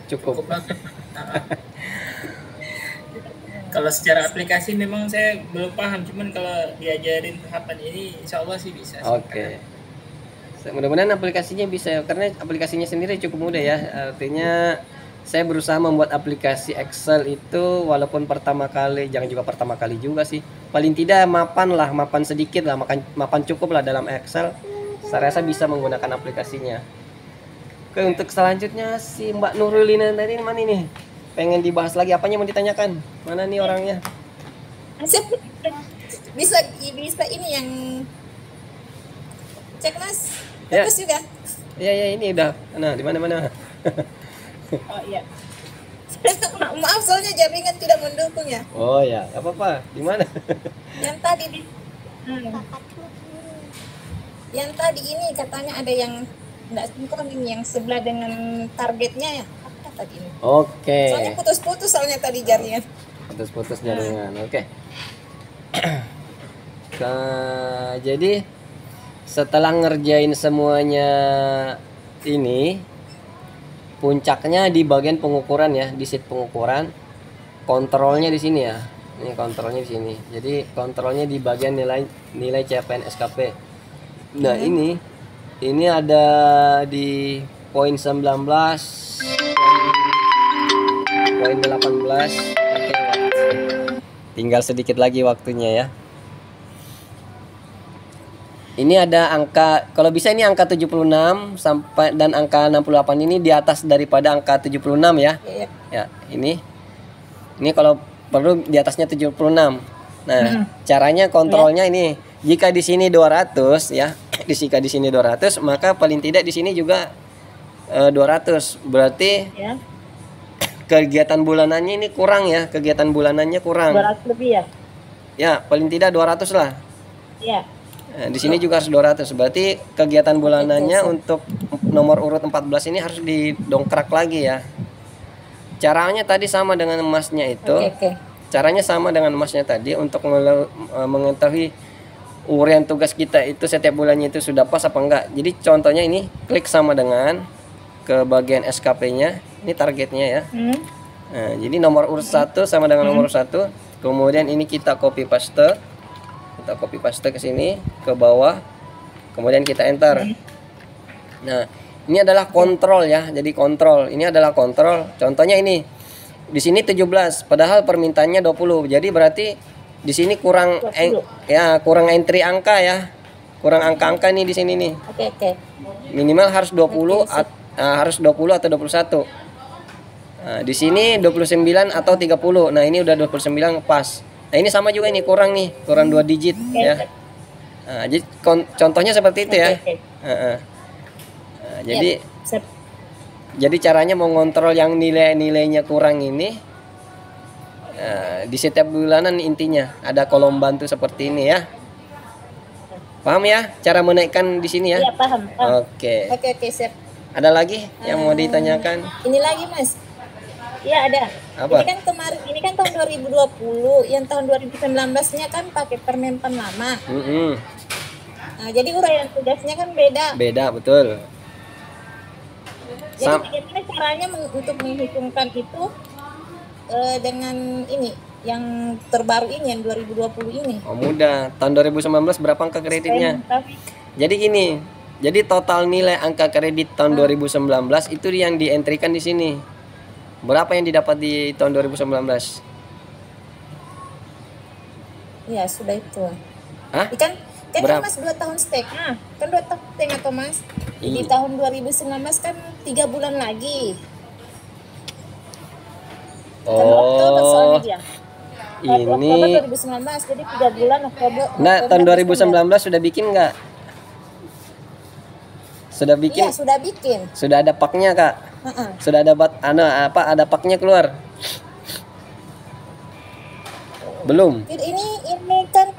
Cukup. Kalau secara aplikasi memang saya belum paham, cuman kalau diajarin tahapan ini insya Allah sih bisa. Oke. Mudah-mudahan aplikasinya bisa, karena aplikasinya sendiri cukup mudah ya. Artinya saya berusaha membuat aplikasi Excel itu walaupun pertama kali, jangan juga pertama kali juga sih. Paling tidak mapan sedikit lah, mapan cukup lah dalam Excel. Saya rasa bisa menggunakan aplikasinya. Oke, untuk selanjutnya si Mbak Nurulina tadi mana ini? Pengen dibahas lagi, apanya mau ditanyakan? Mana nih orangnya? Bisa ini yang cek mas, bagus juga. Iya ini udah. Nah, di mana? Oh iya. Maaf soalnya jaringan tidak mendukung ya. Oh ya, nggak apa-apa. Di mana? Yang tadi yang tadi ini katanya ada yang enggak sinkron ini, yang sebelah dengan targetnya ya. Apa tadi ini? Oke. Soalnya putus-putus soalnya tadi jaringan. Putus-putus jaringan. Oke. Jadi setelah ngerjain semuanya ini, puncaknya di bagian pengukuran ya, di sheet pengukuran. Kontrolnya di sini ya. Ini kontrolnya di sini. Jadi kontrolnya di bagian nilai CPN SKP. Nah, ini ada di poin 19, poin 18. Oke. Tinggal sedikit lagi waktunya ya. Ini ada angka, kalau bisa ini angka 76 sampai dan angka 68 ini di atas daripada angka 76 ya. Iya. Ya, ini kalau perlu di atasnya 76. Nah, caranya kontrolnya ini. Jika di sini 200 ya, jika di sini 200, maka paling tidak di sini juga 200. Berarti Ya. kegiatan bulanannya ini kurang ya, kegiatan bulanannya kurang. 200 lebih ya? Ya, paling tidak 200 lah. Iya. Nah, di sini juga harus 200. Berarti kegiatan bulanannya untuk nomor urut 14 ini harus didongkrak lagi ya. Caranya tadi sama dengan emasnya itu. Oke. Caranya sama dengan emasnya tadi untuk mengetahui urian tugas kita itu setiap bulannya itu sudah pas apa enggak. Jadi contohnya ini klik sama dengan ke bagian SKP-nya. Ini targetnya ya. Nah, jadi nomor urut 1 sama dengan nomor 1. Kemudian ini kita copy paste. Kita copy paste ke sini, ke bawah. Kemudian kita enter. Nah, ini adalah kontrol ya. Jadi kontrol. Ini adalah kontrol. Contohnya ini. Di sini 17, padahal permintaannya 20. Jadi berarti di sini kurang kurang entry angka ya. Kurang angka-angka nih di sini nih. Oke. Minimal harus 20 harus 20 atau 21. Nah, di sini 29 atau 30. Nah, ini udah 29 pas. Nah, ini sama juga ini kurang 2 digit ya. Nah, jadi contohnya seperti itu ya. Nah, jadi caranya mengontrol yang nilai-nilainya kurang ini di setiap bulanan intinya ada kolom bantu seperti ini ya. Paham ya cara menaikkan di sini ya? Iya, paham. Oke. Oke, siap. Ada lagi yang mau ditanyakan? Ini lagi, Mas. Iya, ada. Apa? Ini kan tahun 2020, yang tahun 2019-nya kan pakai Permenpan lama. Nah, jadi uraian tugasnya kan beda. Beda, betul. Jadi bagaimana caranya untuk menghitungkan itu dengan ini yang terbaru ini yang 2020 ini? Oh, mudah. Tahun 2019 berapa angka kreditnya? Jadi gini. Jadi total nilai angka kredit tahun 2019 itu yang dientrikan di sini. Berapa yang didapat di tahun 2019? Iya, sudah itu. Hah? Kan berapa? Mas 2 tahun setengah. Kan 2 tahun setengah atau Mas? Di tahun 2019 kan 3 bulan lagi. Kan Oktober soalnya dia. Ini Oktober 2019, jadi 3 bulan Oktober. Nah, tahun 2019 sudah bikin nggak? Sudah bikin? Iya, sudah bikin. Sudah ada paknya, Kak? Sudah ada ada paknya keluar? Belum? Ini kan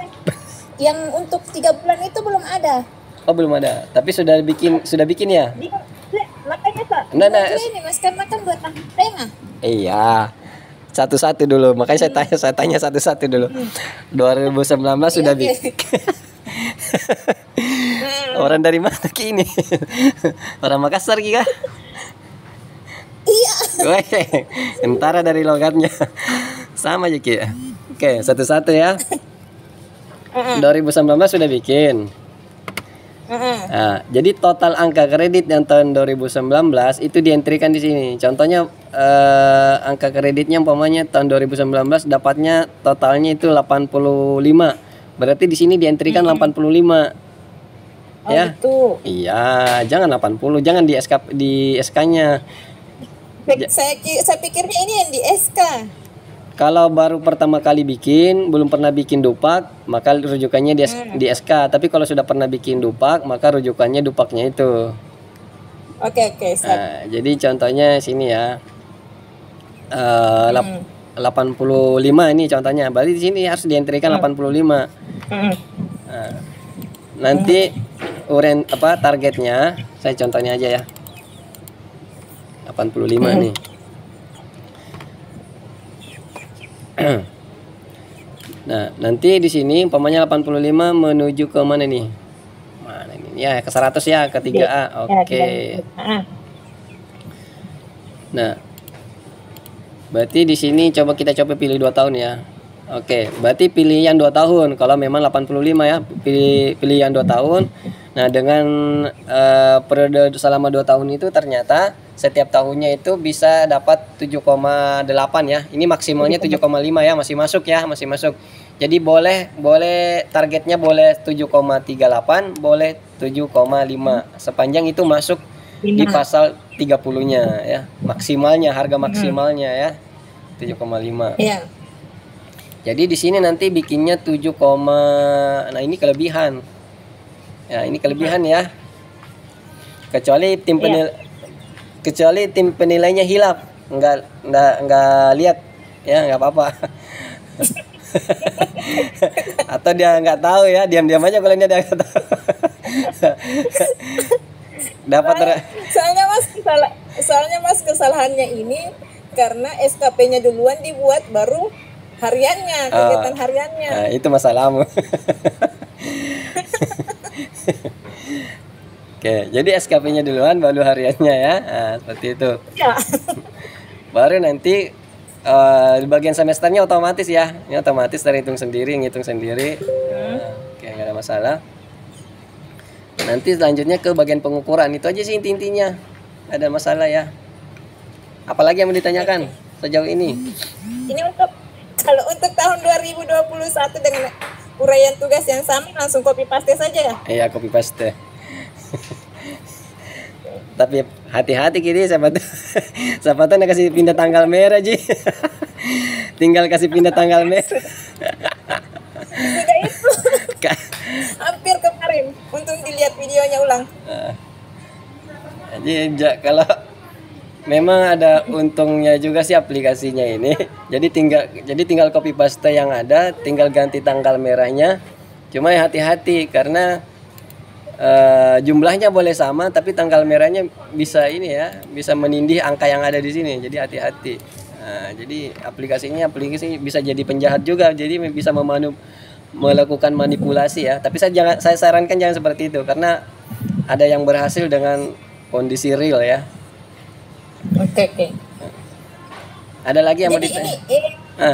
yang untuk 3 bulan itu belum ada. Oh, belum ada. Tapi sudah bikin ya? Makanya, Pak. Nah, ini Mas karena kan 2 tahun setengah. Iya. Satu-satu dulu. Makanya saya tanya satu-satu dulu. 2019 sudah bikin. Orang dari mana Ki ini? Orang Makassar Ki kah? Iya. Weh, entara dari logatnya. Sama aja Ki. Oke, satu-satu ya. 2019 sudah bikin. Nah, jadi total angka kredit yang tahun 2019 itu dientrikan di sini. Contohnya angka kreditnya umpamanya tahun 2019 dapatnya totalnya itu 85. Berarti di sini dientrikan 85. Ya. Gitu. Iya, jangan 80, jangan di SK-nya. Saya pikirnya ini yang di SK. Kalau baru pertama kali bikin, belum pernah bikin dupak, maka rujukannya di SK. Tapi kalau sudah pernah bikin dupak, maka rujukannya dupaknya itu. Oke, siap. Nah, jadi contohnya sini ya. 85 ini contohnya. Berarti di sini harus dientrikan 85. Nah, nanti targetnya saya contohnya aja ya. 85 nih. Nah, nanti di sini umpamanya 85 menuju ke mana nih? Mana ini? Ya, ke 100 ya, ke 3A. Oke. Nah, berarti di sini kita coba pilih 2 tahun ya. Oke, berarti pilih yang 2 tahun. Kalau memang 85 ya, pilih yang 2 tahun. Nah, dengan periode selama 2 tahun itu ternyata setiap tahunnya itu bisa dapat 7,8 ya. Ini maksimalnya 7,5 ya, masih masuk ya, masih masuk. Jadi boleh targetnya boleh 7,38, boleh 7,5. Sepanjang itu masuk di pasal 30-nya ya. Maksimalnya, harga maksimalnya ya. 7,5. Iya. Jadi di sini nanti bikinnya 7, nah ini kelebihan. Ya, ini kelebihan ya. Kecuali tim penilainya hilaf, nggak lihat ya, nggak apa-apa. Atau dia nggak tahu ya, diam-diam aja kalau dia nggak tahu. Soalnya mas kesalahannya ini karena SKP-nya duluan dibuat baru hariannya, kegiatan hariannya. Nah, itu masalahmu. Oke, jadi SKP-nya duluan baru hariannya ya. Nah, seperti itu. Ya. Baru nanti di bagian semesternya otomatis ya. Ini otomatis terhitung sendiri, ngitung sendiri. Oke, nggak ada masalah. Nanti selanjutnya ke bagian pengukuran. Itu aja sih intinya. Ada masalah ya. Apalagi yang mau ditanyakan sejauh ini? Ini kalau untuk tahun 2021 dengan uraian tugas yang sama langsung copy paste saja ya? Iya, copy paste. Tapi hati-hati kiri, siapa tuh nak kasih pindah tanggal merah Ji. Tinggal kasih pindah tanggal merah. Sudah itu. Hampir kemarin, untung dilihat videonya ulang. Jadi kalau memang ada untungnya juga sih aplikasinya ini. Jadi tinggal copy paste yang ada, tinggal ganti tanggal merahnya. Cuma ya hati-hati karena jumlahnya boleh sama tapi tanggal merahnya bisa bisa menindih angka yang ada di sini. Jadi hati-hati. Jadi aplikasi bisa jadi penjahat juga. Jadi bisa melakukan manipulasi ya. Tapi saya sarankan jangan seperti itu karena ada yang berhasil dengan kondisi real ya. Oke. Ada lagi yang mau ditanya?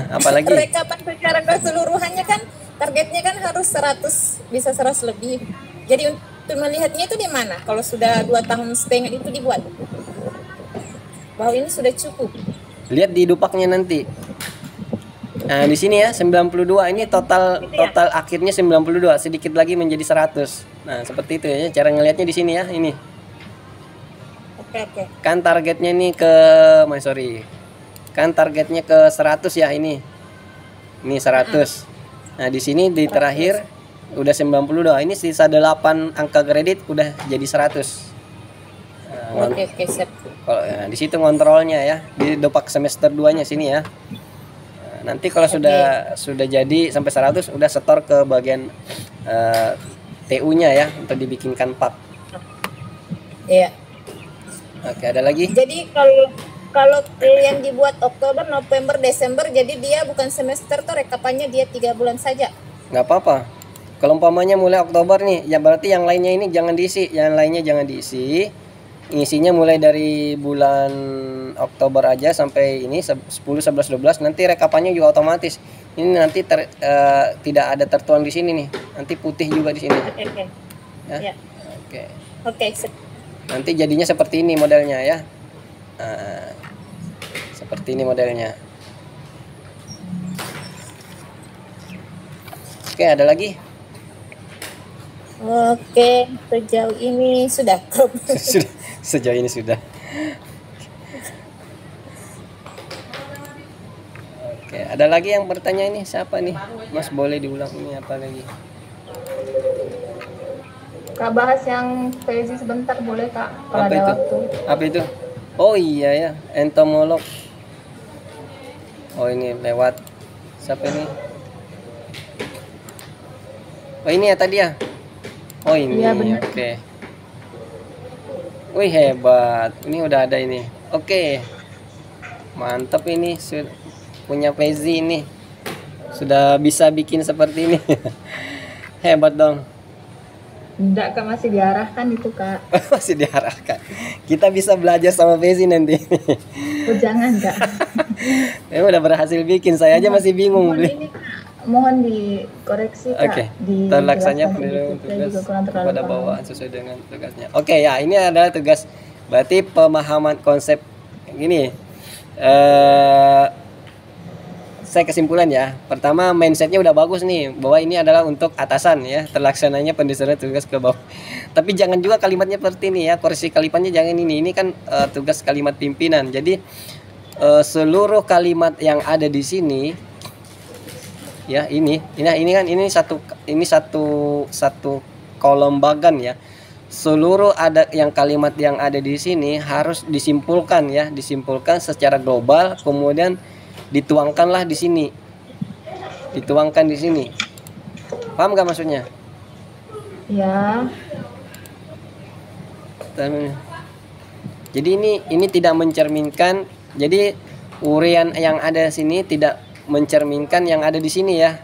Apalagi? Perekapan secara keseluruhannya kan targetnya kan harus 100, bisa 100 lebih. Jadi untuk melihatnya itu di mana? Kalau sudah 2,5 tahun itu dibuat, bahwa ini sudah cukup. Lihat di dupaknya nanti. Nah di sini ya 92 ini total akhirnya 92, sedikit lagi menjadi 100. Nah seperti itu ya cara ngelihatnya di sini ya ini. Oke. Kan targetnya nih kan targetnya ke 100 ya ini 100. Nah di sini di terakhir udah 92, ini sisa 8 angka kredit udah jadi 100. Oke, siap. Kalau di situ ngontrolnya ya di dopak semester 2-nya sini ya. Nanti kalau sudah jadi sampai 100 udah setor ke bagian TU-nya ya untuk dibikinkan PAP. Iya. Oke, ada lagi? Jadi kalau yang dibuat Oktober, November, Desember, jadi dia bukan semester tuh rekapannya dia 3 bulan saja. Nggak apa-apa. Kalau umpamanya mulai Oktober nih, ya berarti yang lainnya ini jangan diisi, Ngisinya mulai dari bulan Oktober aja sampai ini 10, 11, 12. Nanti rekapannya juga otomatis. Ini nanti tidak ada tertuang di sini nih. Nanti putih juga di sini. Oke. Ya. Oke. Nanti jadinya seperti ini modelnya ya. Seperti ini modelnya. Oke, ada lagi? Oke, sejauh ini sudah. Sejauh ini sudah. Oke, ada lagi yang bertanya ini siapa nih? Mas boleh diulang ini apa lagi? Kak bahas yang PSI sebentar boleh Kak kalau apa ada itu? waktu. Apa itu? Oh iya ya, entomolog. Oh ini lewat siapa ini? Oh ini ya tadi ya. Oh ini, Iya, benar. oke. Wih hebat, ini udah ada ini. Oke, mantap ini, punya Fezi ini. Sudah bisa bikin seperti ini. Hebat dong. Enggak Kak, masih diarahkan itu Kak. Masih diarahkan. Kita bisa belajar sama Fezi nanti. Oh jangan Kak. Ya udah berhasil bikin, saya aja masih bingung. Mohon ini Kak, mohon dikoreksi Kak. Oke, terlaksanya tugas pada bawahan sesuai dengan tugasnya. Oke ya, ini adalah tugas. Berarti pemahaman konsep gini. Saya kesimpulan ya. Pertama, mindsetnya udah bagus nih, bahwa ini adalah untuk atasan ya, terlaksananya pendesanan tugas ke bawah. Tapi jangan juga kalimatnya seperti ini ya, koreksi kalimatnya jangan ini. Ini kan tugas kalimat pimpinan. Jadi seluruh kalimat yang ada di sini ya, ini kan ini satu kolom bagan ya. Seluruh ada yang kalimat yang ada di sini harus disimpulkan ya, disimpulkan secara global, kemudian dituangkanlah di sini, dituangkan di sini. Paham gak maksudnya? Ya. Jadi ini tidak mencerminkan, jadi urian yang ada di sini tidak mencerminkan yang ada di sini ya.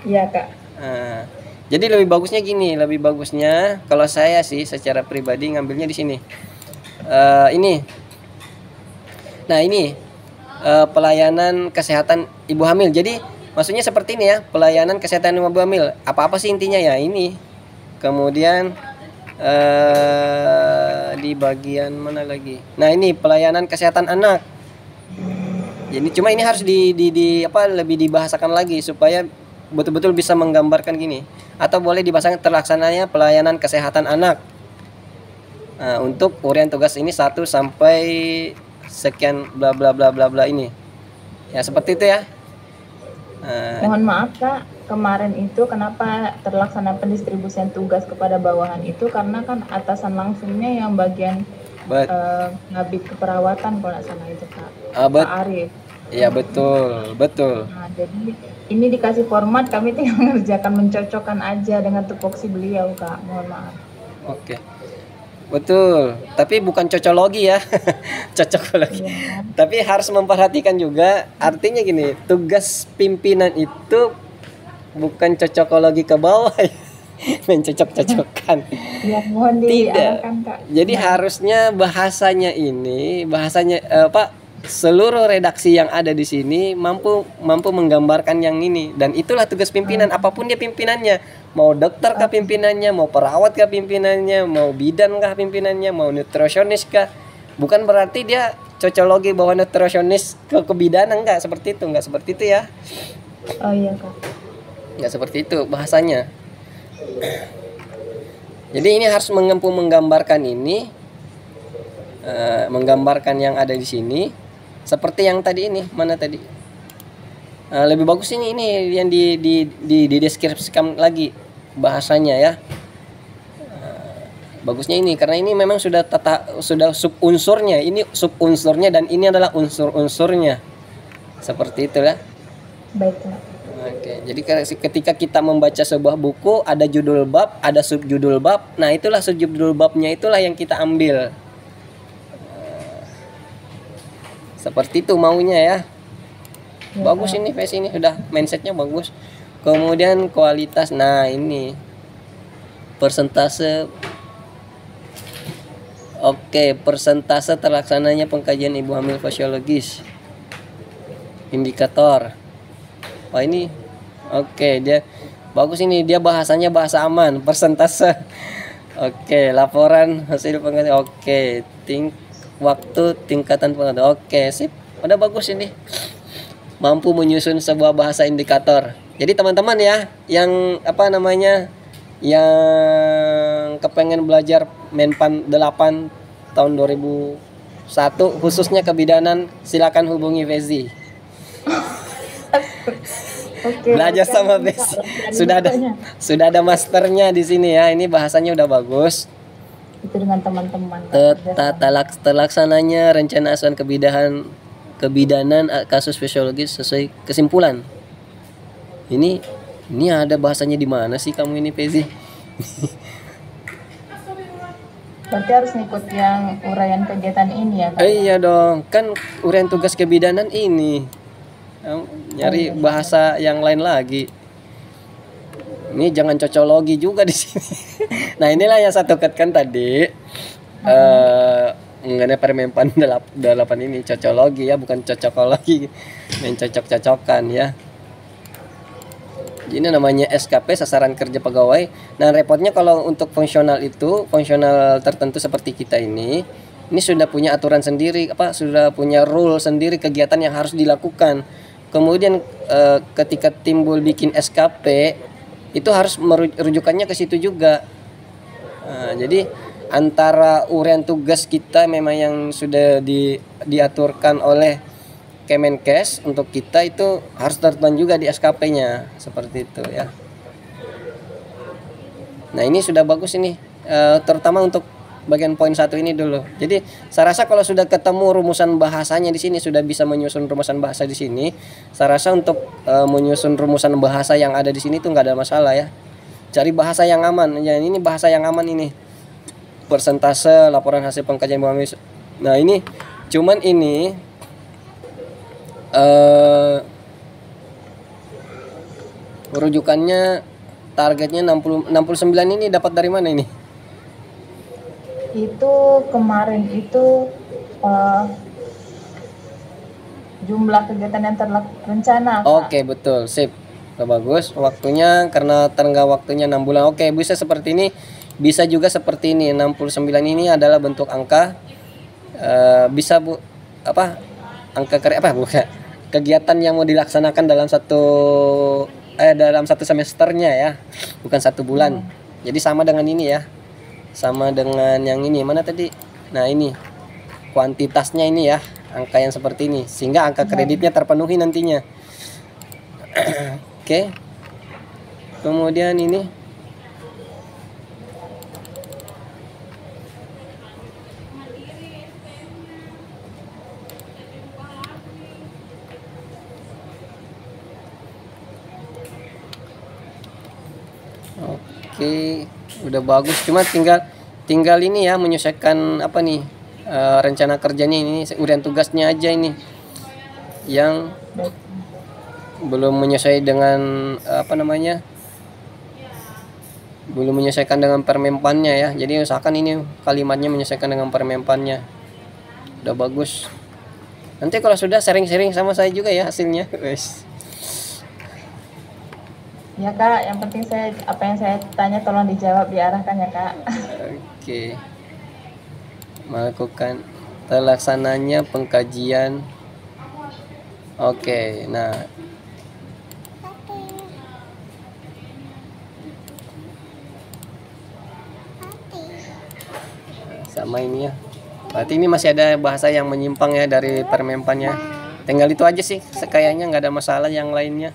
Iya Kak. Nah, jadi lebih bagusnya gini, lebih bagusnya kalau saya sih secara pribadi ngambilnya di sini. Ini. Nah ini. Pelayanan kesehatan ibu hamil. Jadi maksudnya seperti ini ya, pelayanan kesehatan ibu hamil. Apa sih intinya ya ini. Kemudian di bagian mana lagi? Nah ini pelayanan kesehatan anak. Jadi cuma ini harus lebih dibahasakan lagi supaya betul-betul bisa menggambarkan gini. Atau boleh dibahasakan terlaksananya pelayanan kesehatan anak. Nah, untuk urian tugas ini 1 sampai sekian bla bla bla bla bla ini ya, seperti itu ya. Mohon maaf Kak, kemarin itu kenapa terlaksana pendistribusian tugas kepada bawahan itu karena kan atasan langsungnya yang bagian ngabit keperawatan kalau nggak salah itu Kak. Pak Arif. Iya betul. Nah, jadi ini dikasih format, kami tinggal mengerjakan mencocokkan aja dengan tupoksi beliau Kak. Mohon maaf. Oke. Betul, tapi bukan cocologi ya. Cocokologi. Ya. Tapi harus memperhatikan juga, artinya gini, tugas pimpinan itu bukan cocokologi ke bawah ya. Mencocok-cocokkan. Ya, mohon diarahkan Kak. Jadi harusnya bahasanya seluruh redaksi yang ada di sini mampu menggambarkan yang ini, dan itulah tugas pimpinan apapun dia pimpinannya, mau dokter kah pimpinannya, mau perawat kah pimpinannya, mau bidan kah pimpinannya, mau nutrisionis kah. Bukan berarti dia cocologi bahwa nutrisionis ke kebidanan, enggak seperti itu ya. Oh iya Kak. Enggak seperti itu bahasanya. Jadi ini harus menggambarkan ini, menggambarkan yang ada di sini. Seperti yang tadi ini, mana tadi? Lebih bagus ini yang dideskripsikan lagi bahasanya ya. Bagusnya ini karena ini memang sudah subunsurnya, ini subunsurnya dan ini adalah unsur-unsurnya. Seperti itu ya. Baiklah. Oke, jadi ketika kita membaca sebuah buku ada judul bab, ada subjudul bab. Nah, itulah subjudul babnya, itulah yang kita ambil. Seperti itu maunya ya. Bagus ini Fezi ini udah mindsetnya bagus. Kemudian kualitas, nah ini persentase. Oke, persentase terlaksananya pengkajian ibu hamil fisiologis. Indikator. Oh ini, oke dia bagus ini, dia bahasanya bahasa aman, persentase. Oke, laporan hasil pengkajian. Oke, waktu tingkatan pengetahuan. Oke, sip. Udah bagus ini. Mampu menyusun sebuah bahasa indikator. Jadi teman-teman ya, yang yang kepengen belajar Menpan 8 tahun 2001 khususnya kebidanan, silakan hubungi Fezi. Belajar sama Fezi. Sudah ada masternya di sini ya. Ini bahasanya udah bagus. Itu dengan teman-teman. Terlaksananya rencana asuhan kebidanan kasus fisiologis sesuai kesimpulan. Ini ada bahasanya di mana sih kamu ini, Pezi? Berarti harus ngikut yang uraian kegiatan ini ya, Kak? Iya dong, kan uraian tugas kebidanan ini. Nyari bahasa yang lain lagi. Ini jangan cocologi juga di sini. Nah, inilah yang saya tuketkan tadi. Mengenai Permenpan 8 ini cocologi ya, bukan cocokologi. Main cocok-cocokan ya. Ini namanya SKP, sasaran kerja pegawai. Nah, repotnya kalau untuk fungsional tertentu seperti kita ini sudah punya aturan sendiri, sudah punya rule sendiri kegiatan yang harus dilakukan. Kemudian ketika timbul bikin SKP, itu harus merujukannya ke situ juga. Nah, jadi antara uraian tugas kita memang yang sudah diaturkan oleh Kemenkes untuk kita itu harus tertuang juga di SKP-nya seperti itu ya. Nah, ini sudah bagus ini, terutama untuk bagian poin 1 ini dulu. Jadi saya rasa kalau sudah ketemu rumusan bahasanya di sini, sudah bisa menyusun rumusan bahasa di sini, saya rasa untuk menyusun rumusan bahasa yang ada di sini itu nggak ada masalah ya. Cari bahasa yang aman. Ya, ini bahasa yang aman ini. Persentase laporan hasil pengkajian bawah. Nah, ini cuman ini rujukannya targetnya 69 ini dapat dari mana ini? Itu kemarin itu jumlah kegiatan yang terencana, Kak. Oke, betul, sip. Bagus. Waktunya karena tenggang waktunya 6 bulan. Oke, bisa seperti ini. Bisa juga seperti ini. 69 ini adalah bentuk angka. Bisa angka bukan? Kegiatan yang mau dilaksanakan dalam satu semesternya ya, bukan 1 bulan. Jadi sama dengan ini ya, sama dengan yang ini mana tadi. Nah, ini kuantitasnya ini ya, angka yang seperti ini, sehingga angka kreditnya terpenuhi nantinya. Oke. Kemudian ini Oke, udah bagus. Cuma tinggal ini ya, menyesuaikan rencana kerjanya ini, uraian tugasnya aja ini yang belum menyesuaikan dengan belum menyesuaikan dengan Permenpannya ya. Jadi usahakan ini kalimatnya menyesuaikan dengan Permenpannya. Udah bagus. Nanti kalau sudah sharing-sharing sama saya juga ya hasilnya. Wes. Ya, Kak, yang penting apa yang saya tanya tolong dijawab, diarahkan ya, Kak. Oke. Melakukan terlaksananya pengkajian. Oke, nah sama ini ya. Berarti ini masih ada bahasa yang menyimpang ya dari Permenpannya. Tinggal itu aja sih, kayaknya nggak ada masalah yang lainnya.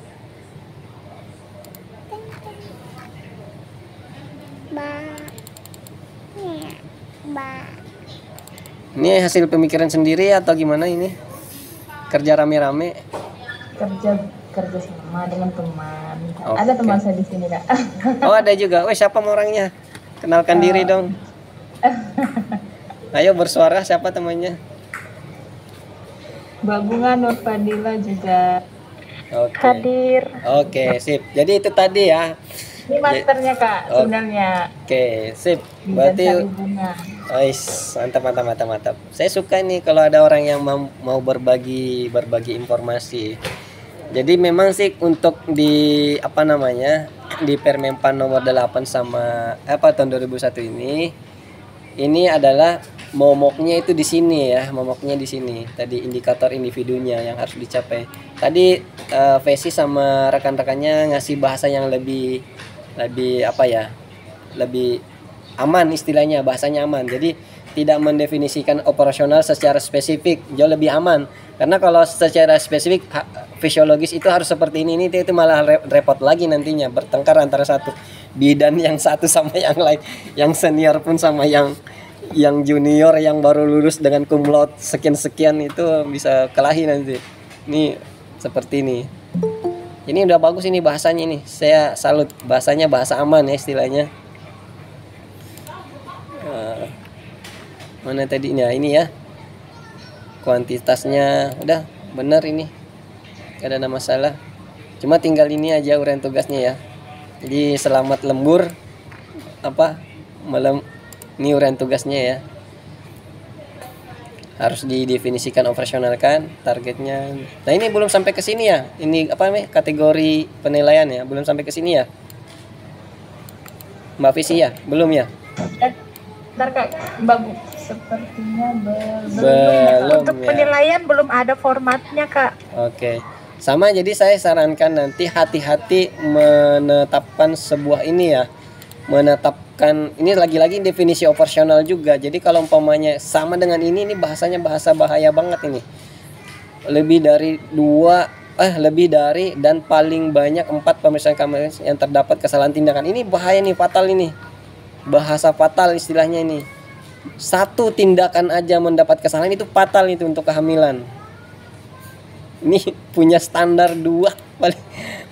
Ini hasil pemikiran sendiri atau gimana ini? Kerja rame-rame? Kerja sama dengan teman. Okay. Ada teman saya di sini, Kak. Oh, ada juga. Weh, siapa orangnya? Kenalkan diri dong. Ayo bersuara, siapa temannya? Mbak Bunga Nur Fadila juga hadir. Oke, sip. Jadi itu tadi ya. Ini masternya, Kak, sebenarnya. Oke, sip. Berarti mantap. Saya suka nih kalau ada orang yang mau berbagi informasi. Jadi memang sih untuk di di Permenpan nomor 8 sama tahun 2001 ini adalah momoknya itu di sini ya, momoknya di sini. Tadi indikator individunya yang harus dicapai. Tadi Vesi sama rekan-rekannya ngasih bahasa yang lebih lebih aman, istilahnya bahasanya aman. Jadi tidak mendefinisikan operasional secara spesifik, jauh lebih aman. Karena kalau secara spesifik fisiologis itu harus seperti ini itu malah repot lagi nantinya, bertengkar antara satu bidan yang satu sama yang lain, yang senior pun sama yang yang junior yang baru lulus dengan cum laude sekian-sekian itu bisa kelahi nanti. Ini seperti ini. Ini udah bagus ini bahasanya ini. Saya salut, bahasanya bahasa aman ya istilahnya. Mana tadinya ini ya. Kuantitasnya udah benar ini. Gak ada masalah. Cuma tinggal ini aja uraian tugasnya ya. Jadi selamat lembur ini uraian tugasnya ya. Harus didefinisikan operasionalkan targetnya. Nah, ini belum sampai ke sini ya. Ini kategori penilaian ya. Belum sampai ke sini ya. Mbak Visi ya? Belum ya? Bentar Kak, Mbak sepertinya belum. Untuk ya. Penilaian belum ada formatnya Kak. Oke. Sama, jadi saya sarankan nanti hati-hati menetapkan sebuah ini ya. Menetapkan ini lagi-lagi definisi operasional juga. Jadi kalau umpamanya sama dengan ini bahasanya bahasa bahaya banget ini. Lebih dari dan paling banyak 4 pemeriksaan kamera yang terdapat kesalahan tindakan. Ini bahaya nih, fatal ini. Bahasa fatal istilahnya ini. 1 tindakan aja mendapat kesalahan itu fatal itu untuk kehamilan. Ini punya standar 2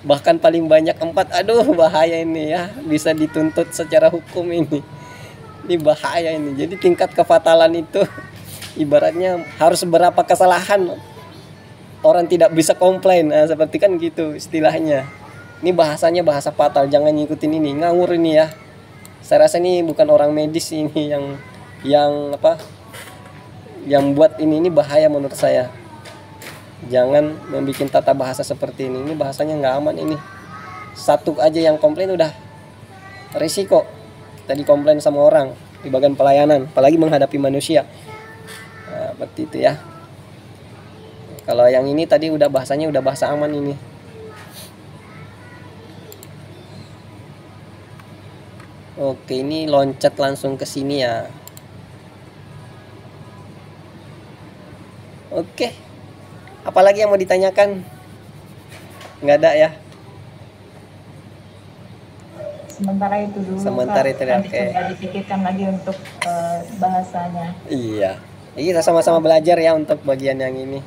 bahkan paling banyak 4. Aduh, bahaya ini ya, bisa dituntut secara hukum ini bahaya ini. Jadi tingkat kefatalan itu ibaratnya harus berapa kesalahan orang tidak bisa komplain. Nah, seperti kan gitu istilahnya. Ini bahasanya bahasa fatal, jangan ngikutin ini, ngawur ini ya. Saya rasa ini bukan orang medis ini yang buat ini bahaya menurut saya. Jangan membuat tata bahasa seperti ini bahasanya nggak aman ini. 1 aja yang komplain udah risiko tadi komplain sama orang di bagian pelayanan, apalagi menghadapi manusia. Nah, seperti itu ya. Kalau yang ini tadi udah bahasanya udah bahasa aman ini. Oke, ini loncat langsung ke sini ya. Oke. Apalagi yang mau ditanyakan? Nggak ada ya? Sementara itu dulu. Sementara itu ya, nanti oke. coba dipikirkan lagi untuk bahasanya. Iya. Kita sama-sama belajar ya untuk bagian yang ini.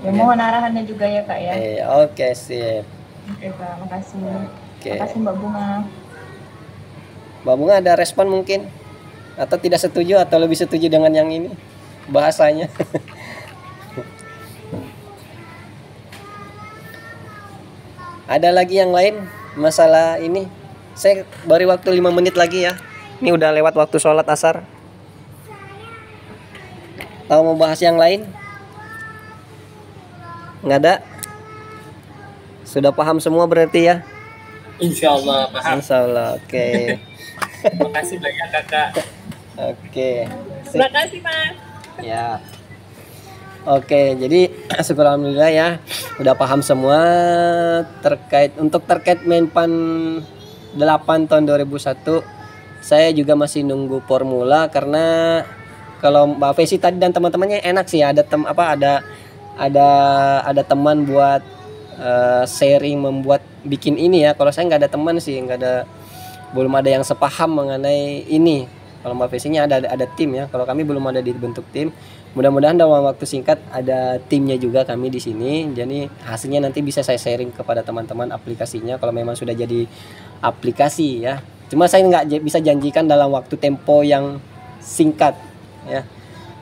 Ya, mohon arahannya juga ya Kak ya. Oke, sip. Oke Kak, makasih. Oke. Makasih Mbak Bunga. Mbak Bunga ada respon mungkin? Atau tidak setuju atau lebih setuju dengan yang ini? Bahasanya. Ada lagi yang lain masalah ini? Saya beri waktu 5 menit lagi ya. Ini udah lewat waktu sholat asar. Tahu mau bahas yang lain? Nggak ada? Sudah paham semua berarti ya? Insya Allah paham. Insya Allah, oke. Terima kasih banyak kakak. Oke. Terima kasih Mas. Ya. Oke, jadi syukur alhamdulillah ya udah paham semua terkait Menpan 8 tahun 2001. Saya juga masih nunggu formula karena kalau Mbak Vesi tadi dan teman-temannya enak sih ada teman buat sharing bikin ini ya. Kalau saya nggak ada teman sih, belum ada yang sepaham mengenai ini. Kalau Mbak Vesinya ada tim ya. Kalau kami belum ada dibentuk tim. Mudah-mudahan dalam waktu singkat ada timnya juga kami di sini. Jadi hasilnya nanti bisa saya sharing kepada teman-teman aplikasinya kalau memang sudah jadi aplikasi ya. Cuma saya nggak bisa janjikan dalam waktu tempo yang singkat ya.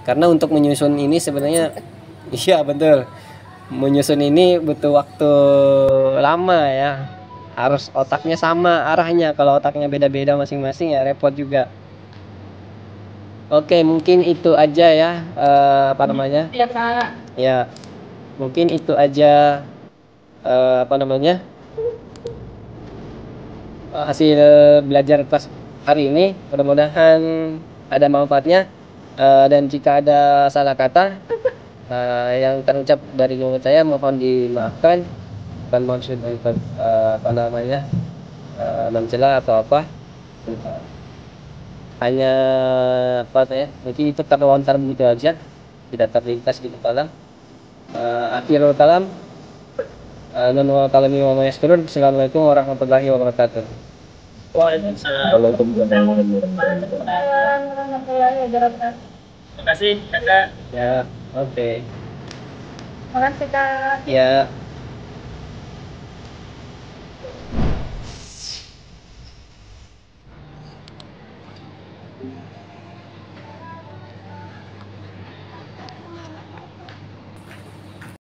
Karena untuk menyusun ini sebenarnya iya betul. Menyusun ini butuh waktu lama ya. Harus otaknya sama arahnya. Kalau otaknya beda-beda masing-masing ya repot juga. Oke, mungkin itu aja ya Ya Kak. Ya, mungkin itu aja hasil belajar kelas hari ini. Mudah-mudahan ada manfaatnya dan jika ada salah kata yang terucap dari mulut saya mohon dimaafkan dan mohon mencela atau apa. Hanya mungkin itu terlontar begitu aja, tidak terlintas di kepala. Akhirul kalam, Assalamualaikum warahmatullahi wabarakatuh. Waalaikumsalam. warahmatullahi wabarakatuh. Terima kasih kakak. Ya, oke. Makasih Kak. Ya.